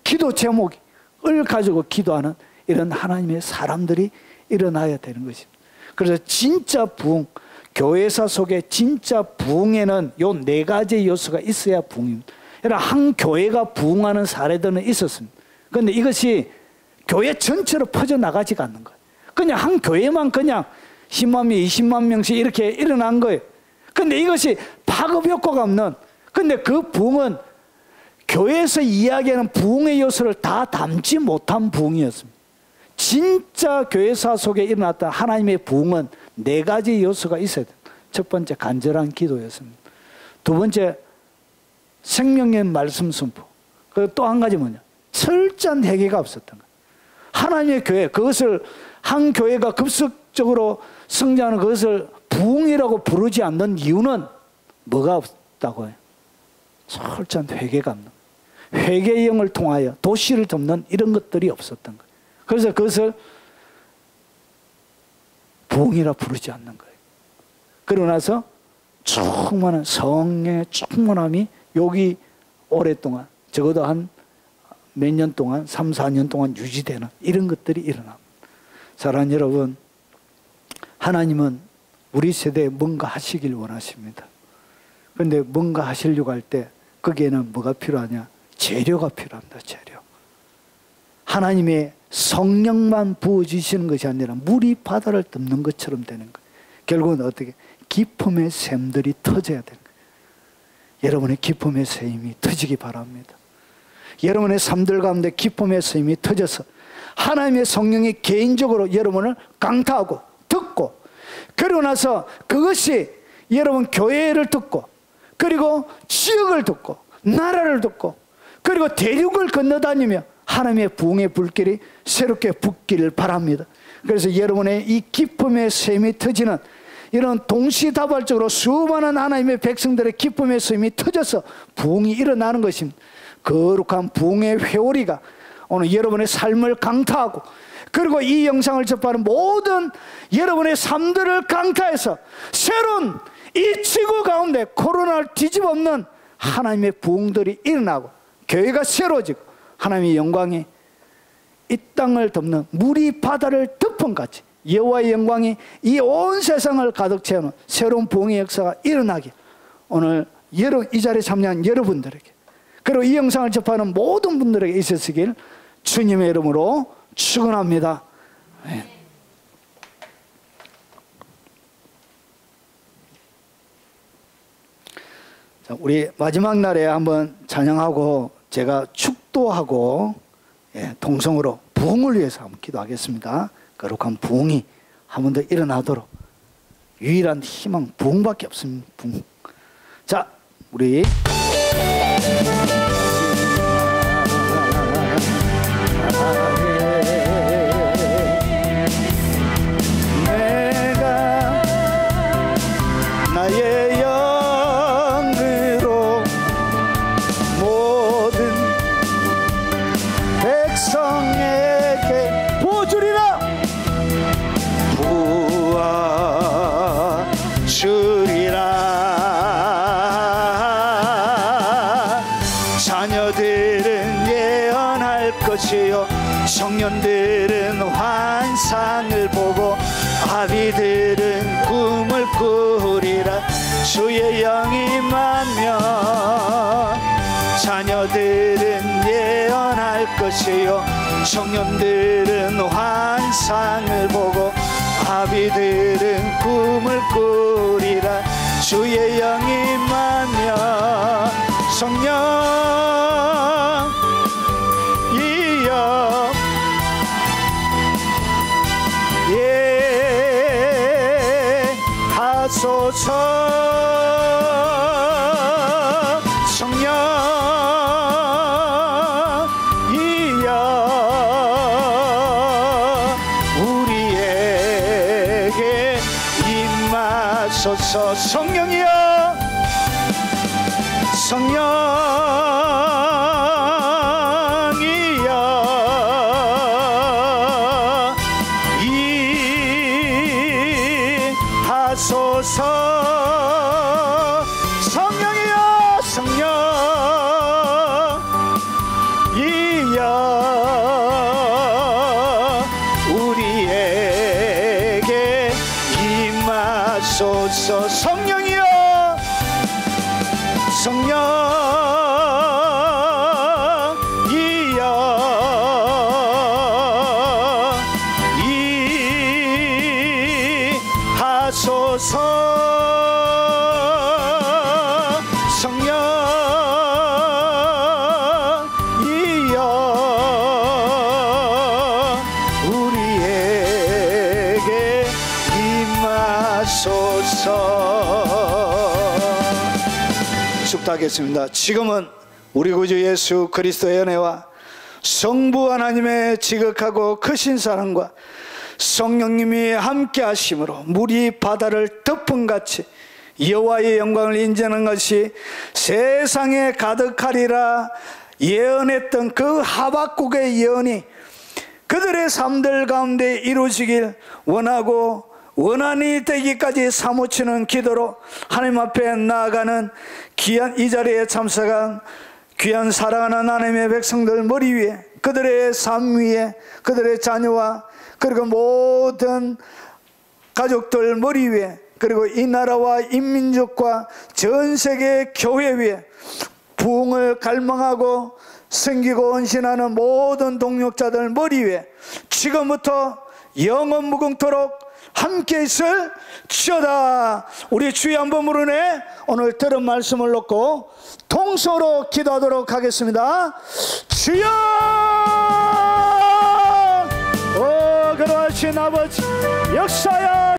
기도 제목을 가지고 기도하는 이런 하나님의 사람들이 일어나야 되는 것입니다. 그래서 진짜 부흥, 교회사 속에 진짜 부흥에는 요 4가지 요소가 있어야 부흥입니다. 한 교회가 부흥하는 사례들은 있었습니다. 그런데 이것이 교회 전체로 퍼져나가지가 않는 거예요. 그냥 한 교회만 그냥 10만 명, 20만 명씩 이렇게 일어난 거예요. 그런데 이것이 파급 효과가 없는, 근데 그 부흥은 교회에서 이야기하는 부흥의 요소를 다 담지 못한 부흥이었습니다. 진짜 교회사 속에 일어났던 하나님의 부흥은 4가지 요소가 있어야 돼요. 첫 번째, 간절한 기도였습니다. 두 번째, 생명의 말씀 선포. 그리고 또 한 가지 뭐냐? 철저한 회개가 없었던 거예요. 하나님의 교회, 그것을 한 교회가 급속적으로 성장하는 그것을 부흥이라고 부르지 않는 이유는 뭐가 없다고 해요? 철저한 회개가 없는 거예요. 회개의 영을 통하여 도시를 덮는 이런 것들이 없었던 거예요. 그래서 그것을 부흥이라 부르지 않는 거예요. 그러고 나서 충만한 성령의 충만함이 여기 오랫동안, 적어도 한 몇 년 동안, 3, 4년 동안 유지되는 이런 것들이 일어납니다. 사랑하는 여러분, 하나님은 우리 세대에 뭔가 하시길 원하십니다. 그런데 뭔가 하시려고 할 때 거기에는 뭐가 필요하냐? 재료가 필요합니다. 재료. 하나님의 성령만 부어주시는 것이 아니라 물이 바다를 덮는 것처럼 되는 거예요. 결국은 어떻게? 기쁨의 샘들이 터져야 되는 거예요. 여러분의 기쁨의 샘이 터지기 바랍니다. 여러분의 삶들 가운데 기쁨의 샘이 터져서 하나님의 성령이 개인적으로 여러분을 강타하고 듣고, 그러고 나서 그것이 여러분 교회를 듣고, 그리고 지역을 듣고, 나라를 듣고, 그리고 대륙을 건너다니며 하나님의 부흥의 불길이 새롭게 붙기를 바랍니다. 그래서 여러분의 이 기쁨의 샘이 터지는 이런 동시다발적으로 수많은 하나님의 백성들의 기쁨의 샘이 터져서 부흥이 일어나는 것입니다. 거룩한 부흥의 회오리가 오늘 여러분의 삶을 강타하고, 그리고 이 영상을 접하는 모든 여러분의 삶들을 강타해서 새로운 이 지구 가운데 코로나를 뒤집어엎는 하나님의 부흥들이 일어나고, 교회가 새로워지고, 하나님의 영광이 이 땅을 덮는 물이 바다를 덮은 같이 여호와의 영광이 이 온 세상을 가득 채우는 새로운 부흥의 역사가 일어나기, 오늘 이 자리에 참여한 여러분들에게, 그리고 이 영상을 접하는 모든 분들에게 있었으길 주님의 이름으로 축원합니다. 네. 자, 우리 마지막 날에 한번 찬양하고 제가 축도하고 동성으로 부흥을 위해서 한번 기도하겠습니다. 거룩한 부흥이 한 번 더 일어나도록. 유일한 희망 부흥밖에 없습니다. 부흥. 자, 우리 내가 나의 영으로 모든 백성에게 부어주리라. 부하 것이요 청년들은 환상을 보고 아비들은 꿈을 꾸리라. 주의 영이 임하면 자녀들은 예언할 것이요 청년들은 환상을 보고 아비들은 꿈을 꾸리라. 주의 영이 임하면 성령이여 하소서. 성령이여 우리에게 임하소서. 성령이여 성령이여 임하소서. 성령이여 성령이여 우리에게 임하소서. 성령이여 성령이여 임하소서. 성령이여 우리에게 임하소서. 축도하겠습니다. 지금은 우리 구주 예수 그리스도의 은혜와 성부 하나님의 지극하고 크신 사랑과 성령님이 함께 하심으로 물이 바다를 덮음같이 여호와의 영광을 인정하는 것이 세상에 가득하리라 예언했던 그 하박국의 예언이 그들의 삶들 가운데 이루어지길 원하고 원한이 되기까지 사무치는 기도로 하나님 앞에 나아가는 귀한 이 자리에 참석한 귀한 사랑하는 하나님의 백성들 머리 위에, 그들의 삶 위에, 그들의 자녀와 그리고 모든 가족들 머리 위에, 그리고 이 나라와 인민족과 전 세계 교회 위에 부흥을 갈망하고 섬기고 헌신하는 모든 동력자들 머리 위에 지금부터 영원 무궁토록 함께 있을 지어다. 우리 주의 한번 부르네 오늘 들은 말씀을 놓고 통성으로 기도하도록 하겠습니다. 주여, 오 거룩하신 아버지 역사야